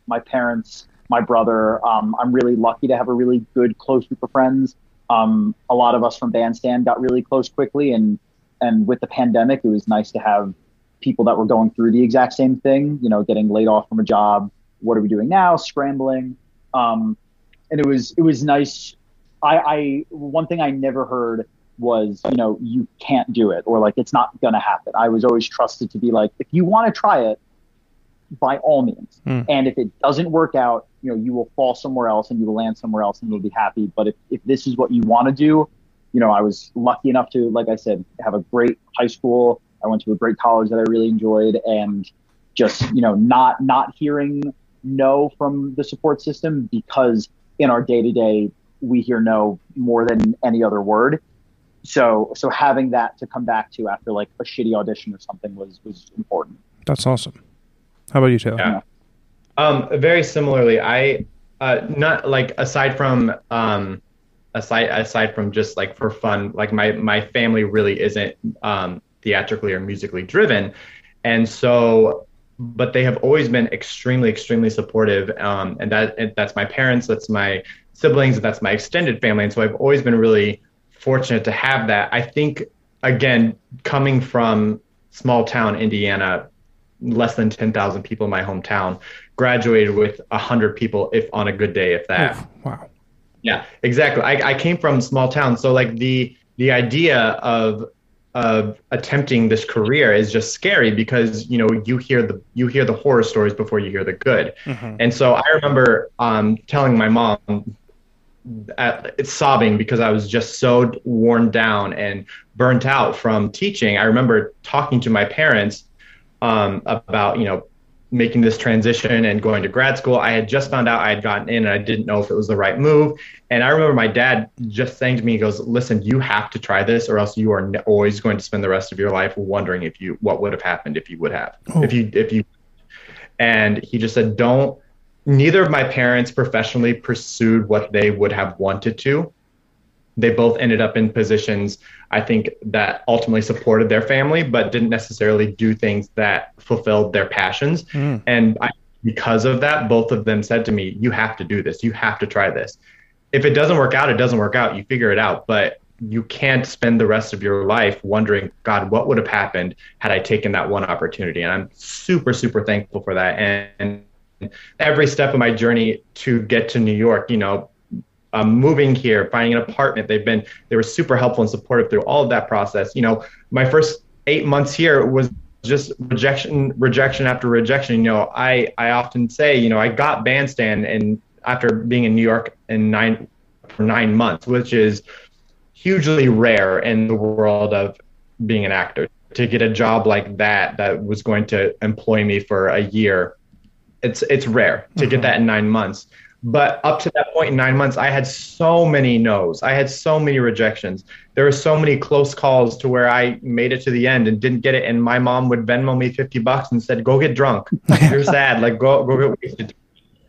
my parents, my brother, I'm really lucky to have a really good, close group of friends. A lot of us from Bandstand got really close quickly, and with the pandemic, it was nice to have people that were going through the exact same thing, getting laid off from a job. What are we doing now? Scrambling. And it was nice. One thing I never heard was, you can't do it, or like, it's not going to happen. I was always trusted to be like, if you want to try it, by all means. And if it doesn't work out, you will fall somewhere else and you will land somewhere else and you'll be happy. But if this is what you want to do, I was lucky enough to, like I said, have a great high school. I went to a great college that I really enjoyed, and just, not hearing no from the support system, because in our day-to-day, we hear no more than any other word. So having that to come back to after like a shitty audition or something was important. That's awesome. How about you, Taylor? Yeah. Very similarly, I not like aside from just like for fun, like my family really isn't theatrically or musically driven, and so but they have always been extremely supportive, and that's my parents, that's my siblings, that's my extended family, and so I've always been really fortunate to have that. I think, again, coming from small town Indiana, less than 10,000 people in my hometown, graduated with 100 people, if on a good day, if that. Oh, wow. Yeah, exactly. I came from small town, so like the idea of attempting this career is just scary because you hear the horror stories before you hear the good. Mm-hmm. And so I remember telling my mom, it's sobbing because I was just so worn down and burnt out from teaching. I remember talking to my parents about making this transition and going to grad school. I had just found out I had gotten in and I didn't know if it was the right move. And I remember my dad just saying to me, he goes, listen, you have to try this or else you are always going to spend the rest of your life wondering what would have happened if you would have, if you, and he just said, neither of my parents professionally pursued what they would have wanted to. They both ended up in positions, I think, that ultimately supported their family, but didn't necessarily do things that fulfilled their passions. Mm. And because of that, both of them said to me, you have to do this. You have to try this. If it doesn't work out, it doesn't work out. You figure it out. But you can't spend the rest of your life wondering, God, what would have happened had I taken that one opportunity? And I'm super thankful for that. And every step of my journey to get to New York, moving here, finding an apartment, they were super helpful and supportive through all of that process. My first 8 months here was just rejection after rejection. I often say, I got Bandstand and after being in New York for 9 months, which is hugely rare in the world of being an actor. To get a job like that was going to employ me for a year, it's rare to get that in 9 months. But up to that point in 9 months, I had so many no's. I had so many rejections. There were so many close calls to where I made it to the end and didn't get it. And my mom would Venmo me $50 and said, go get drunk. You're sad. Like, go get wasted.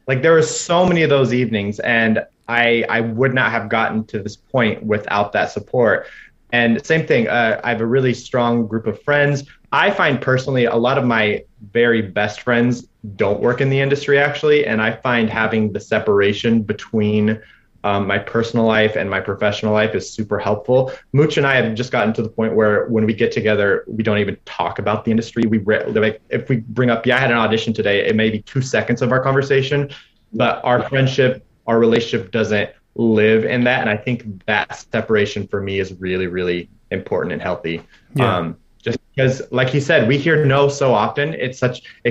Like, there were so many of those evenings. And I would not have gotten to this point without that support. And same thing, I have a really strong group of friends. I find personally a lot of my very best friends don't work in the industry, actually. And I find having the separation between my personal life and my professional life is super helpful. Mucha and I have just gotten to the point where when we get together, we don't even talk about the industry. If we bring up, I had an audition today, it may be 2 seconds of our conversation, but our friendship, our relationship doesn't live in that. And I think that separation for me is really important and healthy. Yeah. Just because, like he said, we hear no so often. It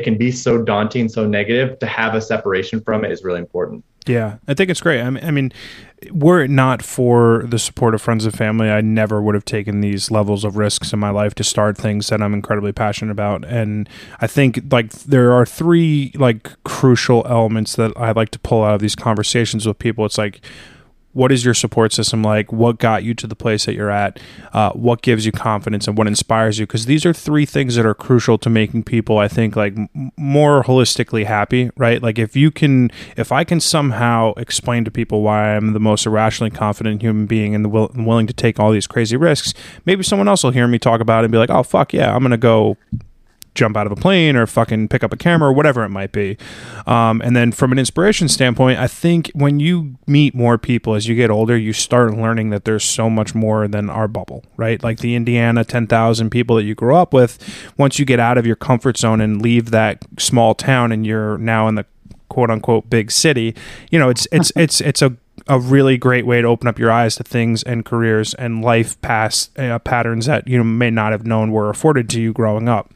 can be so daunting, so negative. To have a separation from it is really important. Yeah, I think it's great. I mean, were it not for the support of friends and family, I never would have taken these levels of risks in my life to start things that I'm incredibly passionate about. And I think there are 3 crucial elements that I like to pull out of these conversations with people. It's like, what is your support system like? What got you to the place that you're at? What gives you confidence and what inspires you? Because these are 3 things that are crucial to making people, I think, more holistically happy, right? Like if I can somehow explain to people why I'm the most irrationally confident human being and willing to take all these crazy risks, maybe someone else will hear me talk about it and be like, oh, fuck yeah, I'm going to go jump out of a plane or fucking pick up a camera or whatever it might be. And then from an inspiration standpoint, I think when you meet more people as you get older, you start learning that there's so much more than our bubble, right? Like the Indiana 10,000 people that you grew up with, once you get out of your comfort zone and leave that small town and you're now in the quote unquote big city, it's a really great way to open up your eyes to things and careers and life patterns that you may not have known were afforded to you growing up.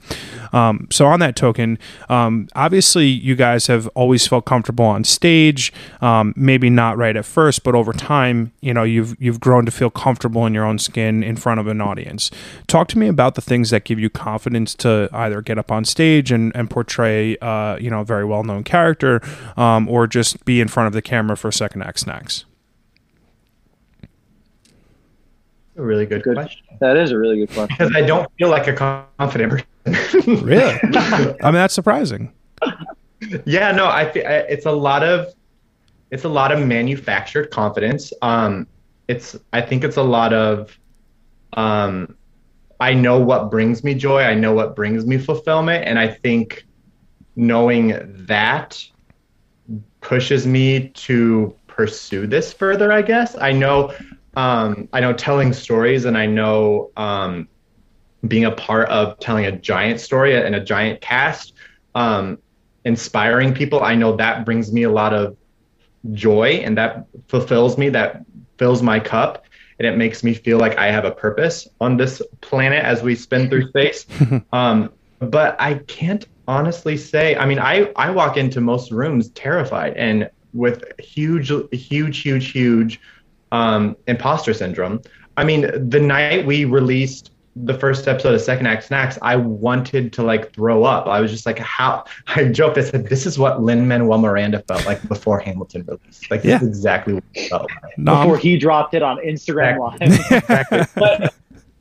So on that token, obviously you guys have always felt comfortable on stage, maybe not right at first, but over time, you've grown to feel comfortable in your own skin in front of an audience. Talk to me about the things that give you confidence to either get up on stage and portray, a very well-known character, or just be in front of the camera for Second Act Snacks. a really good question. That is a really good question. Because I don't feel like a confident person. Really? I mean, that's surprising. Yeah, no, it's a lot of manufactured confidence. I think it's a lot of I know what brings me joy. I know what brings me fulfillment. And I think knowing that pushes me to pursue this further, I guess. I know telling stories, and I know being a part of telling a giant story and a giant cast, inspiring people. I know that brings me a lot of joy, and that fulfills me, that fills my cup. And it makes me feel like I have a purpose on this planet as we spin through space. But I can't honestly say, I mean, I walk into most rooms terrified and with huge imposter syndrome. I mean, the night we released the first episode of Second Act Snacks, I wanted to like throw up. I was just like, I joked, I said, this is what Lin-Manuel Miranda felt like before Hamilton released. Like, this is exactly what it felt like. Before he dropped it on Instagram Live. Exactly. But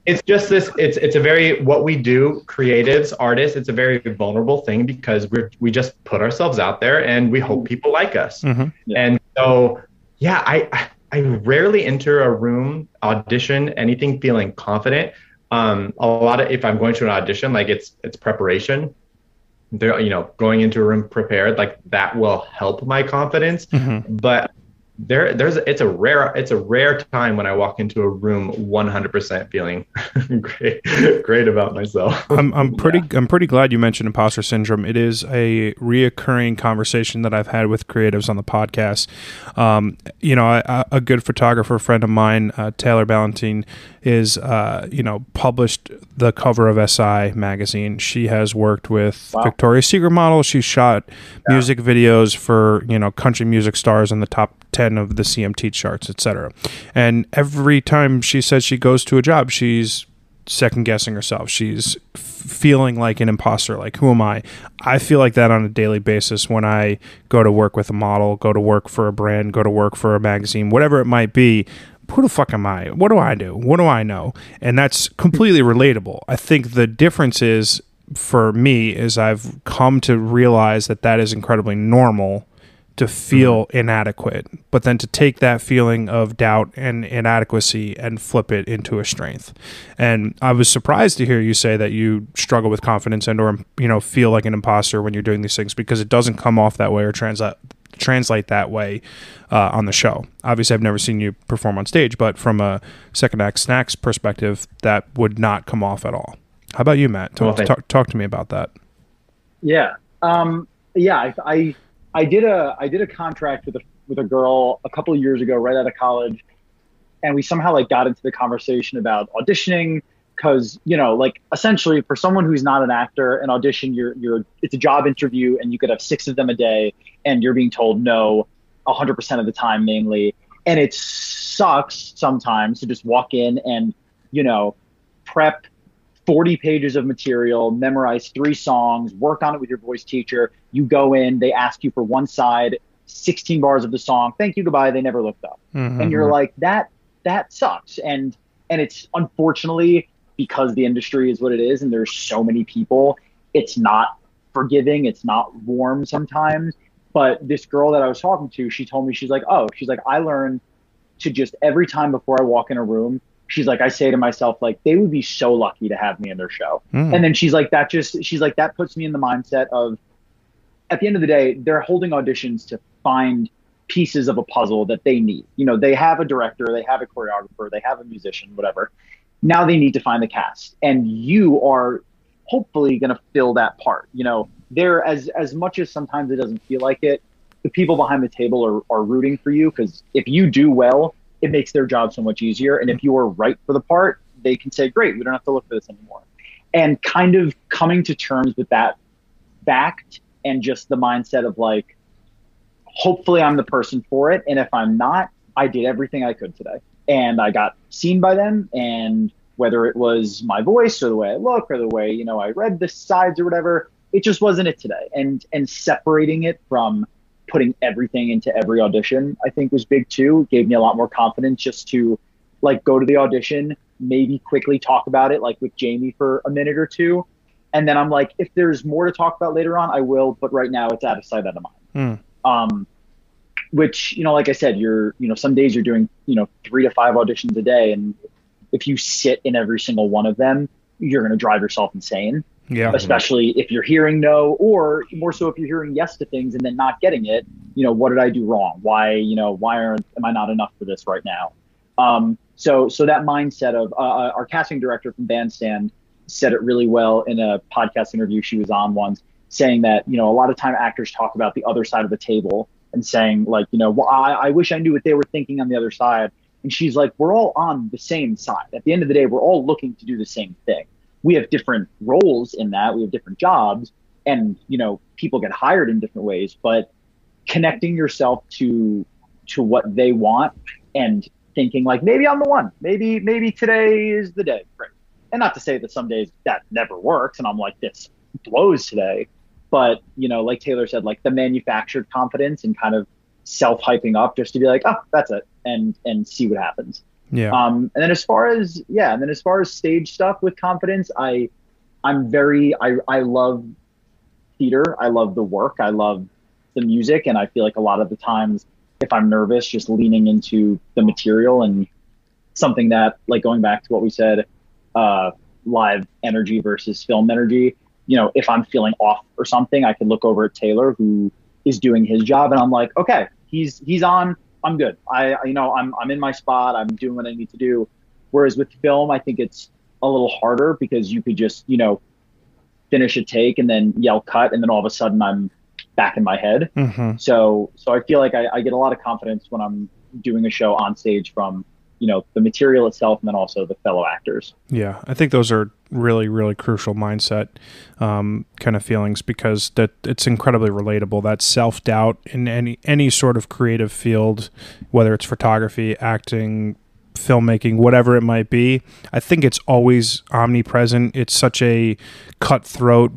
it's just this, it's a very, what we do, creatives, artists, it's a very vulnerable thing because we just put ourselves out there and we hope people like us. Mm-hmm. Yeah. And so, yeah, I rarely enter a room, audition, anything feeling confident. A lot of, if I'm going to an audition, like it's preparation. There, going into a room prepared, like that will help my confidence. Mm-hmm. But it's a rare time when I walk into a room 100% feeling great about myself. I'm pretty glad you mentioned imposter syndrome. It is a reoccurring conversation that I've had with creatives on the podcast. A good photographer friend of mine, Taylor Ballantine, is published the cover of SI magazine. She has worked with Victoria's Secret models. She's shot music videos for country music stars in the top 10 of the CMT charts, etc. And every time she says she goes to a job, she's second guessing herself. She's feeling like an imposter. Like, who am I? I feel like that on a daily basis when I go to work with a model, go to work for a brand, go to work for a magazine, whatever it might be. Who the fuck am I? What do I do? What do I know? And that's completely relatable. I think the difference is, for me, is I've come to realize that is incredibly normal to feel inadequate, but then to take that feeling of doubt and inadequacy and flip it into a strength. And I was surprised to hear you say that you struggle with confidence and or feel like an imposter when you're doing these things, because it doesn't come off that way or translate that way on the show. Obviously, I've never seen you perform on stage, but from a Second Act Snacks perspective, that would not come off at all. How about you, Matt? Talk to me about that. Yeah. I did a contract with a girl a couple of years ago, right out of college, and we somehow got into the conversation about auditioning, because essentially for someone who's not an actor, an audition, it's a job interview, and you could have 6 of them a day, and you're being told no 100% of the time, mainly, and it sucks sometimes to just walk in and prep 40 pages of material, memorize 3 songs, work on it with your voice teacher. You go in, they ask you for one side, 16 bars of the song. Thank you, goodbye. They never looked up. Mm-hmm. And you're like, that sucks. And it's unfortunately, because the industry is what it is and there's so many people, it's not forgiving. It's not warm sometimes. But this girl that I was talking to, she told me, she's like, I learned to just every time before I walk in a room, she's like, I say to myself, they would be so lucky to have me in their show. Mm. And then she's like, that puts me in the mindset of, at the end of the day, they're holding auditions to find pieces of a puzzle that they need. They have a director, they have a choreographer, they have a musician, whatever. Now they need to find the cast. And you are hopefully going to fill that part. They're as much as sometimes it doesn't feel like it, the people behind the table are rooting for you, because if you do well, it makes their job so much easier. And if you are right for the part, they can say, great, we don't have to look for this anymore. And kind of coming to terms with that fact, and just the mindset of hopefully I'm the person for it. And if I'm not, I did everything I could today. And I got seen by them. And whether it was my voice or the way I look or the way, I read the sides or whatever, it just wasn't it today. And separating it from putting everything into every audition, I think was big too. It gave me a lot more confidence just to go to the audition, maybe quickly talk about it, like with Jamie for a minute or two. And then I'm like, if there's more to talk about later on, I will. But right now it's out of sight, out of mind. Which, like I said, some days you're doing, 3 to 5 auditions a day. And if you sit in every single one of them, you're going to drive yourself insane. Yeah. Especially if you're hearing no, or more so if you're hearing yes to things and then not getting it. What did I do wrong? Why am I not enough for this right now? So that mindset of our casting director from Bandstand said it really well in a podcast interview she was on once, saying that, a lot of time actors talk about the other side of the table and saying like, well, I wish I knew what they were thinking on the other side. And she's like, we're all on the same side. At the end of the day, we're all looking to do the same thing. We have different roles in that. We have different jobs, and, people get hired in different ways, but connecting yourself to what they want and thinking like, maybe I'm the one, maybe today is the day. Right. And not to say that some days that never works and I'm like, this blows today, but like Taylor said, like the manufactured confidence and kind of self-hyping up just to be like, oh, that's it, and see what happens. Yeah. And then as far as stage stuff with confidence, I love theater. I love the work. I love the music. And I feel like a lot of the times if I'm nervous, just leaning into the material and something that, like going back to what we said, live energy versus film energy, if I'm feeling off or something, I can look over at Taylor, who is doing his job, and I'm like, okay, he's on, I'm good. I'm in my spot. I'm doing what I need to do. Whereas with film, I think it's a little harder because you could just, finish a take and then yell cut, and then all of a sudden I'm back in my head. Mm-hmm. So I feel like I get a lot of confidence when I'm doing a show on stage from, the material itself and then also the fellow actors. Yeah, I think those are really, really crucial mindset kind of feelings, because that it's incredibly relatable. That self-doubt in any sort of creative field, whether it's photography, acting, filmmaking, whatever it might be, I think it's always omnipresent. It's such a cutthroat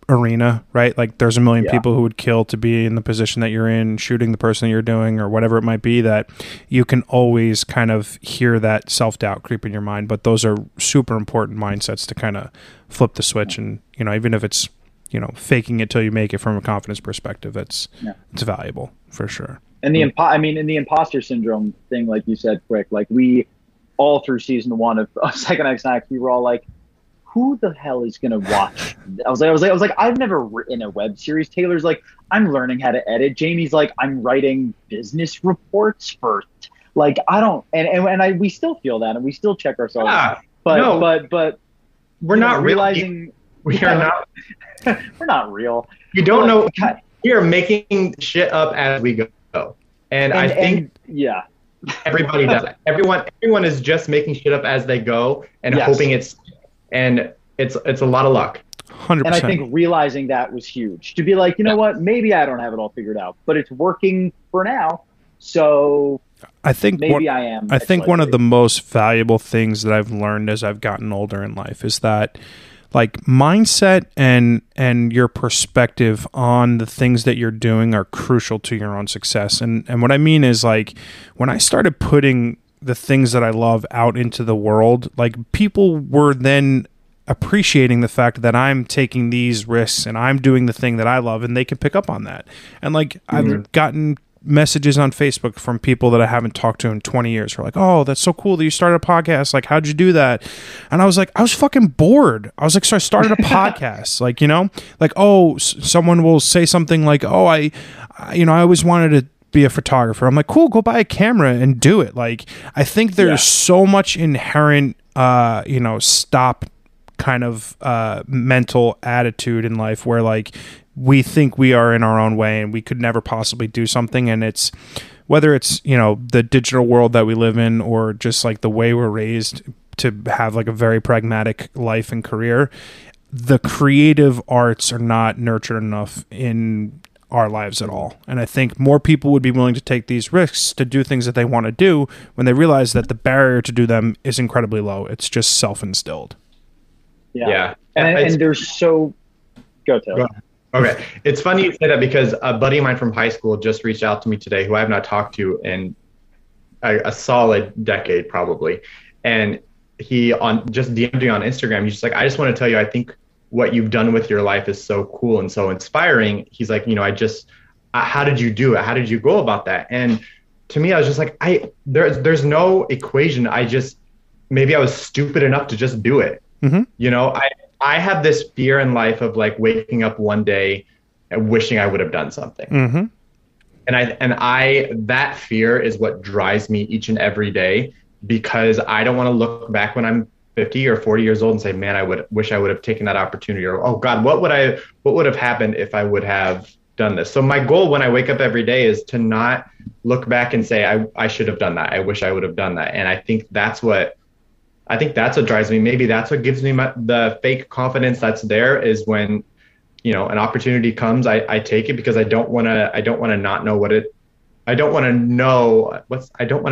arena, right? Like there's a million people who would kill to be in the position that you're in, shooting the person that you're doing or whatever it might be, that you can always kind of hear that self-doubt creep in your mind. But those are super important mindsets to kind of flip the switch. And, even if it's, faking it till you make it from a confidence perspective, it's valuable for sure. And the imposter syndrome thing, like you said, quick, like we all through season 1 of Second X Snacks, we were all like, who the hell is going to watch? I was like, I've never written a web series. Taylor's like, I'm learning how to edit. Jamie's like, I'm writing business reports first. Like, I don't, we still feel that, and we still check ourselves. But we're not realizing we are not. We're not real. You don't know. We are making shit up as we go, and I think everybody does that. Everyone is just making shit up as they go and hoping it's a lot of luck. 100%. And I think realizing that was huge, to be like, what, maybe I don't have it all figured out, but it's working for now. So I think maybe I am. I think one of the most valuable things that I've learned as I've gotten older in life is that, like, mindset and your perspective on the things that you're doing are crucial to your own success. And what I mean is, like, when I started putting the things that I love out into the world, like, people were then appreciating the fact that I'm taking these risks and I'm doing the thing that I love, and they can pick up on that. And like, I've gotten messages on Facebook from people that I haven't talked to in 20 years who are like, oh, that's so cool that you started a podcast. Like, how'd you do that? And I was like, I was fucking bored. I was like, so I started a podcast. Like, like, oh, someone will say something like, oh, I always wanted to be a photographer. I'm like, cool, go buy a camera and do it. Like, I think there's so much inherent, stop kind of mental attitude in life where, like, we think we are in our own way and we could never possibly do something. And it's whether it's, the digital world that we live in or just like the way we're raised to have like a very pragmatic life and career, the creative arts are not nurtured enough in our lives at all. And I think more people would be willing to take these risks to do things that they want to do when they realize that the barrier to do them is incredibly low. It's just self-instilled. Yeah. And there's so... Go, Taylor. Okay. It's funny you say that because a buddy of mine from high school just reached out to me today who I have not talked to in a solid decade probably. And just DM'd me on Instagram. He's just like, I just want to tell you, I think what you've done with your life is so cool and so inspiring. He's like, how did you do it? How did you go about that? And to me, I was just like, there's no equation. Maybe I was stupid enough to just do it. Mm-hmm. I have this fear in life of like waking up one day and wishing I would have done something. Mm-hmm. And that fear is what drives me each and every day, because I don't want to look back when I'm 50 or 40 years old and say, man, wish I would have taken that opportunity, or, oh God, what would have happened if I would have done this? So my goal when I wake up every day is to not look back and say, I should have done that. I wish I would have done that. And I think that's what drives me. Maybe that's what gives me the fake confidence that's there, is when, an opportunity comes, I take it, because I don't want to not know what it, I don't want to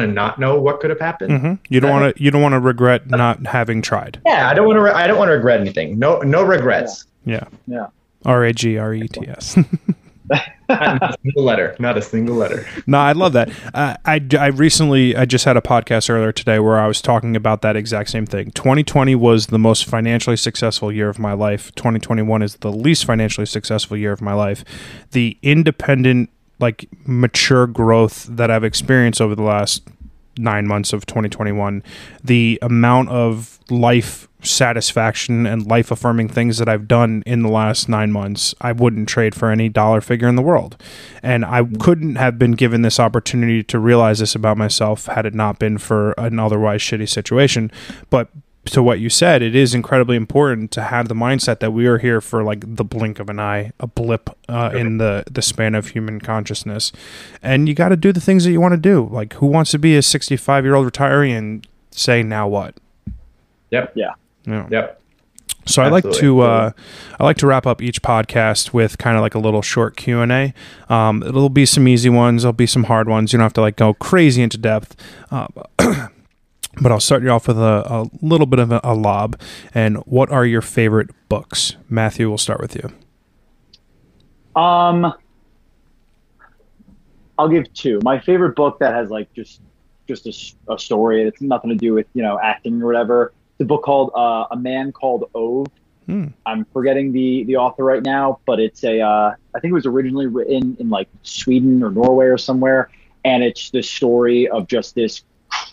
not know what could have happened. Mm-hmm. You don't want to regret not having tried. Yeah. I don't want to regret anything. No regrets. Yeah. Yeah. RAGRETS. Not a single letter. No, I love that. I just had a podcast earlier today where I was talking about that exact same thing. 2020 was the most financially successful year of my life. 2021 is the least financially successful year of my life. The independent, like, mature growth that I've experienced over the last 9 months of 2021, the amount of life satisfaction and life affirming things that I've done in the last 9 months, I wouldn't trade for any dollar figure in the world. And I couldn't have been given this opportunity to realize this about myself had it not been for an otherwise shitty situation. But to what you said, it is incredibly important to have the mindset that we are here for like the blink of an eye, a blip in the span of human consciousness. And you got to do the things that you want to do. Like, who wants to be a 65-year-old retiree and say, now what? Yep. Yeah. Yep. So I like to wrap up each podcast with kind of like a little short Q&A. It'll be some easy ones. There'll be some hard ones. You don't have to like go crazy into depth. But I'll start you off with a little bit of a lob. And what are your favorite books? Matthew, we'll start with you. I'll give two. My favorite book that has like just a story. It's nothing to do with, acting or whatever. It's a book called A Man Called Ove. I'm forgetting the author right now, but it's I think it was originally written in like Sweden or Norway or somewhere. And it's the story of just this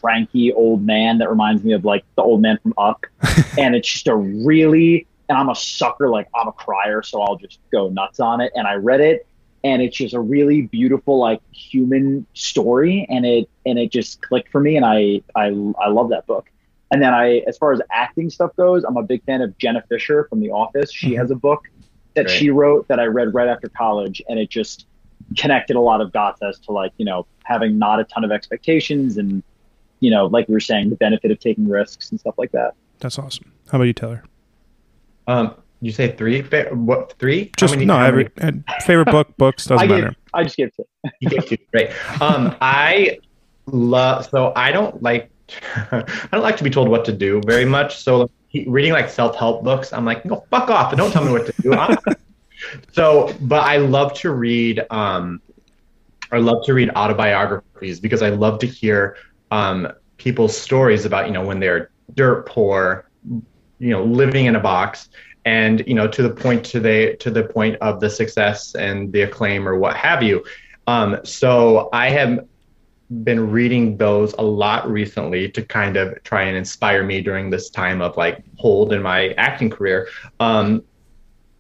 cranky old man that reminds me of like the old man from Up. And it's just and I'm a sucker, like I'm a crier, so I'll just go nuts on it. And I read it, and it's just a really beautiful, like, human story, and it just clicked for me, and I love that book. And then as far as acting stuff goes, I'm a big fan of Jenna Fisher from The Office. She has a book that she wrote that I read right after college, and it just connected a lot of dots as to, like, having not a ton of expectations and, like we were saying, the benefit of taking risks and stuff like that. That's awesome. How about you, Taylor? You say three? What, three? Just favorite books doesn't matter. I just gave two. You gave two. Great. I don't like to be told what to do very much. So reading like self-help books, I'm like, no, fuck off and don't tell me what to do. But I love to read autobiographies, because I love to hear people's stories about, when they're dirt poor, living in a box, and to the point of the success and the acclaim or what have you. So I have been reading those a lot recently to kind of try and inspire me during this time of like hold in my acting career.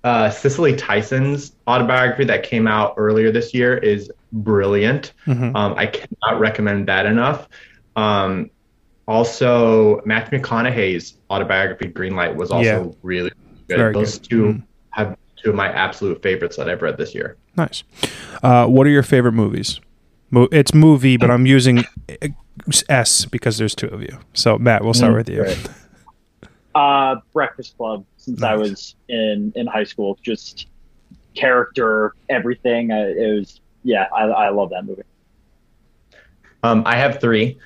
Cicely Tyson's autobiography that came out earlier this year is brilliant. I cannot recommend that enough. Also, Matthew McConaughey's autobiography, Greenlight, was also really good. Very Those good. two have two of my absolute favorites that I've read this year. Nice. What are your favorite movies? It's movie, but I'm using S because there's two of you. So, Matt, we'll start with you. Breakfast Club, since I was in high school. Just character, everything. I love that movie. I have three.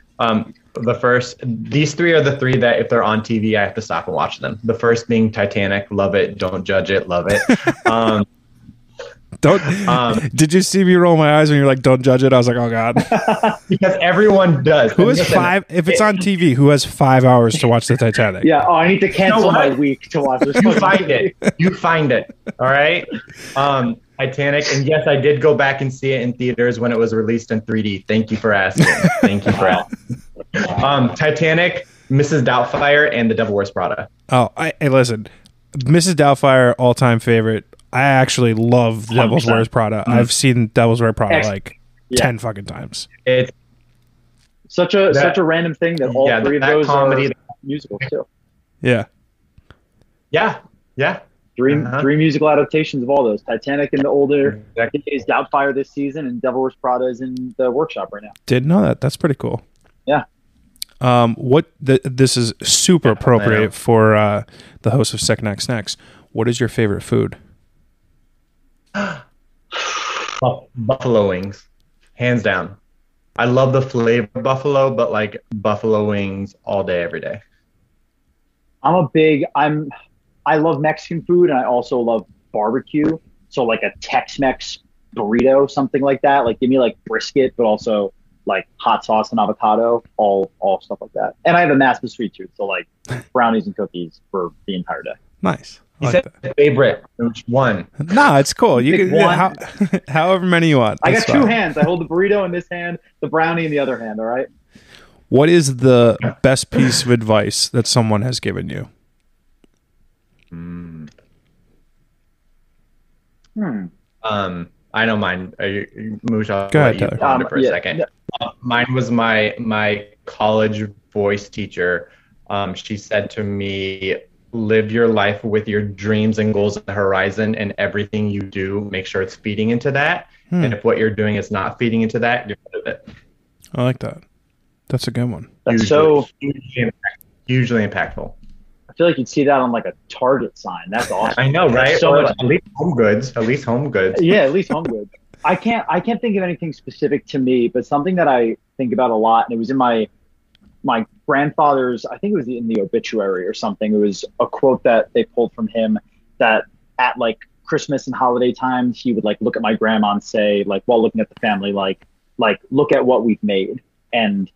These three are the three that if they're on TV, I have to stop and watch them. The first being Titanic. Love it. Don't judge it. Love it. Don't. Did you see me roll my eyes when you're like, "Don't judge it"? I was like, "Oh God." Because everyone does. Who has five? If it's on TV, who has 5 hours to watch the Titanic? Yeah. Oh, I need to cancel my week to watch this. You find it. You find it. All right. Titanic, and yes, I did go back and see it in theaters when it was released in 3D. Thank you for asking. Titanic, Mrs. Doubtfire, and The Devil Wears Prada. Oh, hey, listen, Mrs. Doubtfire, all-time favorite. I actually love The Devil Wears Prada. Mm-hmm. I've seen Devil's Wears Prada 10 fucking times. It's such a random thing that all three of those comedy, are musicals too. Yeah. Three musical adaptations of all those. Titanic in the older days, Doubtfire this season, and Devil Wears Prada is in the workshop right now. Didn't know that. That's pretty cool. Yeah. This is super appropriate for the host of Second Act Snacks. What is your favorite food? Buffalo wings, hands down. I love the flavor of buffalo, but like buffalo wings all day, every day. I love Mexican food, and I also love barbecue. So like a Tex-Mex burrito, something like that. Like give me like brisket, but also like hot sauce and avocado, all stuff like that. And I have a massive sweet tooth, so like brownies and cookies for the entire day. Nice. You said favorite. Which one? No, it's cool. You can however many you want. I got two hands. I hold the burrito in this hand, the brownie in the other hand. All right. What is the best piece of advice that someone has given you? I know mine. Mucha, go ahead, Tyler. For a second. Mine was my college voice teacher. She said to me, live your life with your dreams and goals on the horizon, and everything you do, make sure it's feeding into that. And if what you're doing is not feeding into that, you're out of it. I like that. That's a good one. That's hugely impactful. I feel like you'd see that on like a Target sign. That's awesome. I know, right? So at least home goods. Yeah, at least home goods. I can't think of anything specific to me, but something that I think about a lot, and it was in my grandfather's, I think it was in the obituary or something. It was a quote that they pulled from him that at like Christmas and holiday times, he would like look at my grandma and say, like, while looking at the family, like look at what we've made. And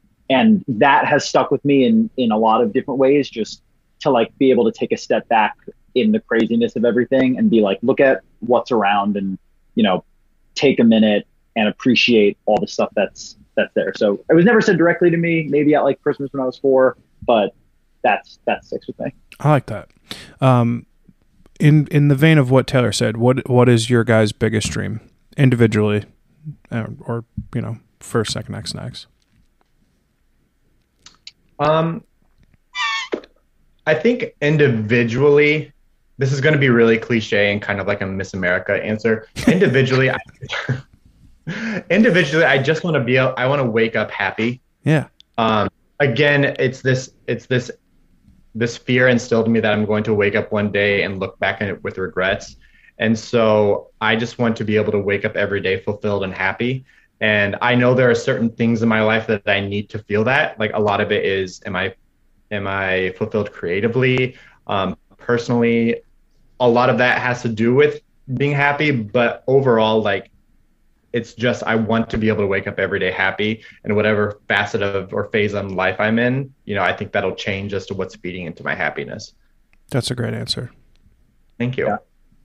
that has stuck with me in a lot of different ways, just to like be able to take a step back in the craziness of everything and be like, look at what's around and, take a minute and appreciate all the stuff that's there. So it was never said directly to me, maybe at like Christmas when I was 4, but that sticks with me. I like that. In the vein of what Taylor said, what is your guys' biggest dream individually, or for Second Act Snacks? I think individually, this is going to be really cliche and kind of like a Miss America answer. Individually, I just want to I want to wake up happy. Yeah. Again, it's this fear instilled in me that I'm going to wake up one day and look back at it with regrets. And so I just want to be able to wake up every day fulfilled and happy. And I know there are certain things in my life that I need to feel that. Like a lot of it is, am I fulfilled creatively, personally? A lot of that has to do with being happy, but overall, like, it's just, I want to be able to wake up every day happy, and whatever facet of or phase of life I'm in, I think that'll change as to what's feeding into my happiness. That's a great answer. Thank you. Yeah.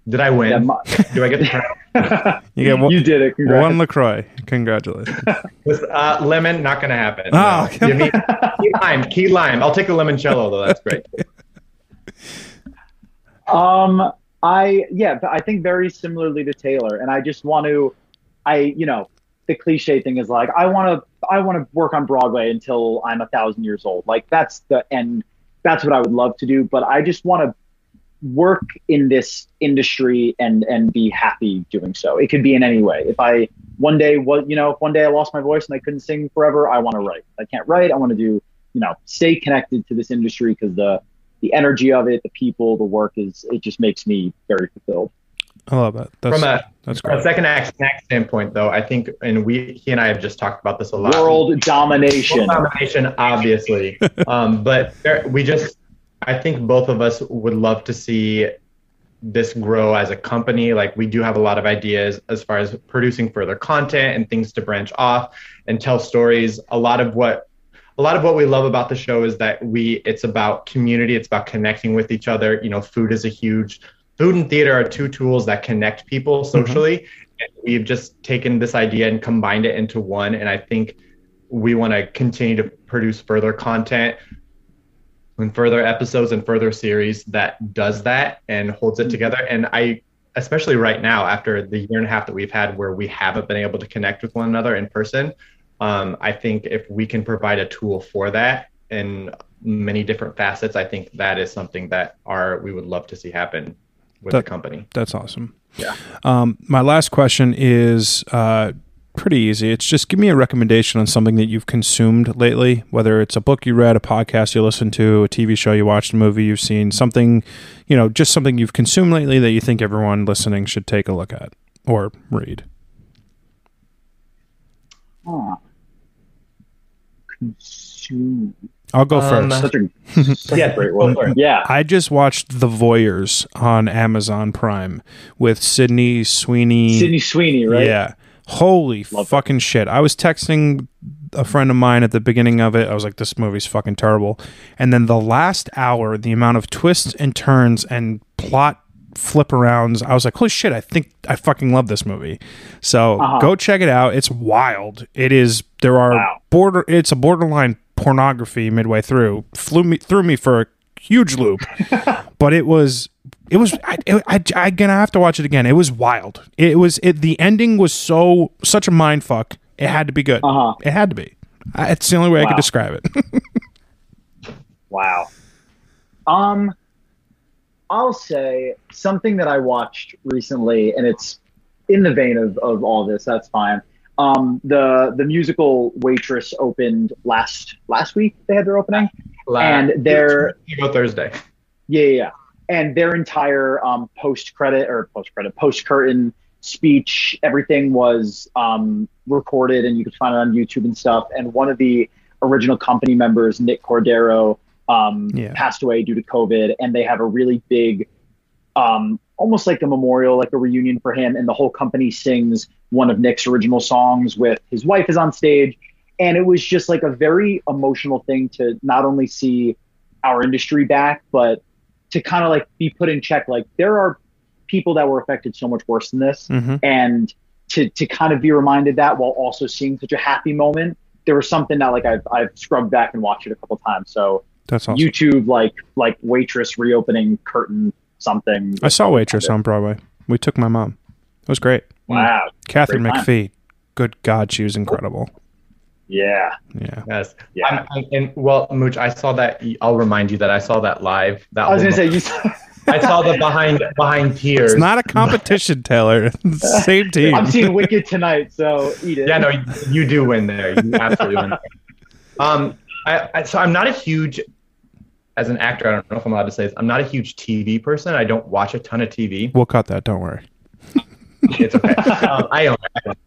Did I win? Do I get the crown? You did it. Congrats. One LaCroix. Congratulations. With lemon, not going to happen. Oh, no. Give me key lime. I'll take the limoncello though. That's great. I think very similarly to Taylor, and I just want to, the cliche thing is like, I want to work on Broadway until I'm 1,000 years old. Like that's the end. That's what I would love to do, but I just want to work in this industry and be happy doing so. It could be in any way. If one day I lost my voice and I couldn't sing forever, I want to write. I can't write. I want to do, stay connected to this industry because the energy of it, the people, the work it just makes me very fulfilled. I love that. That's from a Second Act Snack standpoint, though, I think, and he and I have just talked about this a lot. World domination, obviously. But I think both of us would love to see this grow as a company. Like, we do have a lot of ideas as far as producing further content and things to branch off and tell stories. A lot of what we love about the show is that it's about community. It's about connecting with each other. You know, food and theater are two tools that connect people socially. Mm-hmm. And we've just taken this idea and combined it into one. And I think we want to continue to produce further content and further episodes and further series that does that and holds it together. And especially right now, after the year and a half that we've had where we haven't been able to connect with one another in person, I think if we can provide a tool for that in many different facets, I think that is something that we would love to see happen with the company. That's awesome. Yeah. My last question is pretty easy. It's just give me a recommendation on something that you've consumed lately, whether it's a book you read, a podcast you listened to, a TV show you watched, a movie you've seen, something, just something you've consumed lately that you think everyone listening should take a look at or read. Consume. I'll go first. Great word. Yeah. I just watched The Voyeurs on Amazon Prime with Sydney Sweeney. Sydney Sweeney, right? Yeah. Holy fucking shit. I was texting a friend of mine at the beginning of it. I was like, this movie's fucking terrible. And then the last hour, the amount of twists and turns and plot flip arounds, I was like, holy shit, I think I fucking love this movie. So go check it out. It's wild. It's a borderline pornography midway through. Threw me for a huge loop. But I'm gonna have to watch it again. It was wild. The ending was such a mind fuck. It had to be good. It had to be. It's the only way I could describe it. Wow. I'll say something that I watched recently, and it's in the vein of all this. That's fine. The musical Waitress opened last week. They had their opening, and their Thursday. Yeah. And their entire post curtain speech, everything was recorded, and you could find it on YouTube and stuff. And one of the original company members, Nick Cordero, passed away due to COVID, and they have a really big, almost like a memorial, like a reunion for him. And the whole company sings one of Nick's original songs with his wife is on stage. And it was just like a very emotional thing to not only see our industry back, but to kind of like be put in check. Like, there are people that were affected so much worse than this. Mm-hmm. And to kind of be reminded that while also seeing such a happy moment, there was something that like I've scrubbed back and watched it a couple times. So that's awesome. YouTube, like Waitress reopening curtain something. I saw Waitress on Broadway. We took my mom. It was great. Wow. Catherine McPhee. Good God, she was incredible. Yeah. Yes. Yeah. Well, Mooch, I saw that. I'll remind you that I saw that live. I was going to say, I saw the behind tears. It's not a competition, Taylor. It's the same team. I'm seeing Wicked tonight, so eat it. Yeah, no, you do win there. You absolutely win there. So I'm not a huge, as an actor, I don't know if I'm allowed to say this, I'm not a huge TV person. I don't watch a ton of TV. We'll cut that. Don't worry. It's okay. I own it.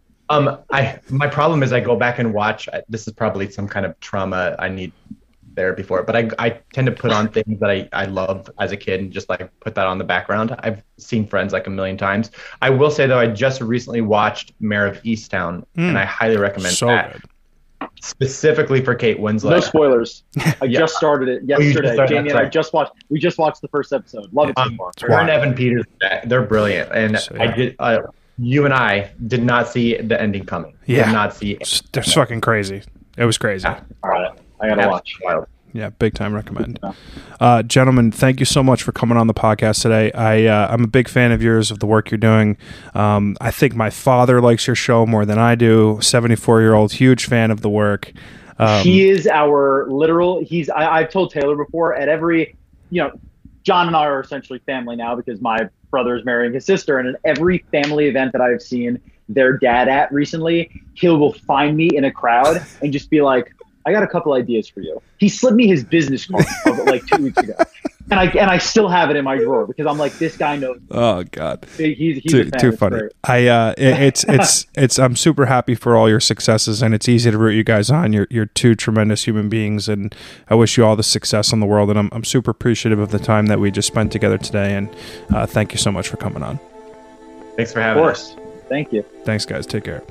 My problem is I go back and watch. This is probably some kind of trauma I need therapy for, but I tend to put on things that I loved as a kid and just like put that on the background. I've seen Friends like a million times. I will say though, I just recently watched Mayor of Easttown, and I highly recommend that. Good. Specifically for Kate Winslet. No spoilers. I just started it yesterday. Jamie and I we just watched the first episode. Love it so far. Her and Evan Peters, they're brilliant, and so, yeah. You and I did not see the ending coming. Yeah. Did not see it. They're fucking crazy. It was crazy. Yeah. All right. I got to watch. Yeah, big time recommend. Gentlemen, thank you so much for coming on the podcast today. I'm a big fan of yours, of the work you're doing. I think my father likes your show more than I do. 74-year-old, huge fan of the work. He is our literal, I've told Taylor before, at every, John and I are essentially family now because my brother is marrying his sister, and at every family event that I've seen their dad at recently, he will find me in a crowd and just be like, I got a couple ideas for you. He slipped me his business card like 2 weeks ago. And I still have it in my drawer because I'm like, this guy knows. Oh God, he's too funny. I'm super happy for all your successes, and it's easy to root you guys on. You're two tremendous human beings, and I wish you all the success in the world. And I'm super appreciative of the time that we just spent together today. And thank you so much for coming on. Thanks for having us. Thank you. Thanks, guys. Take care.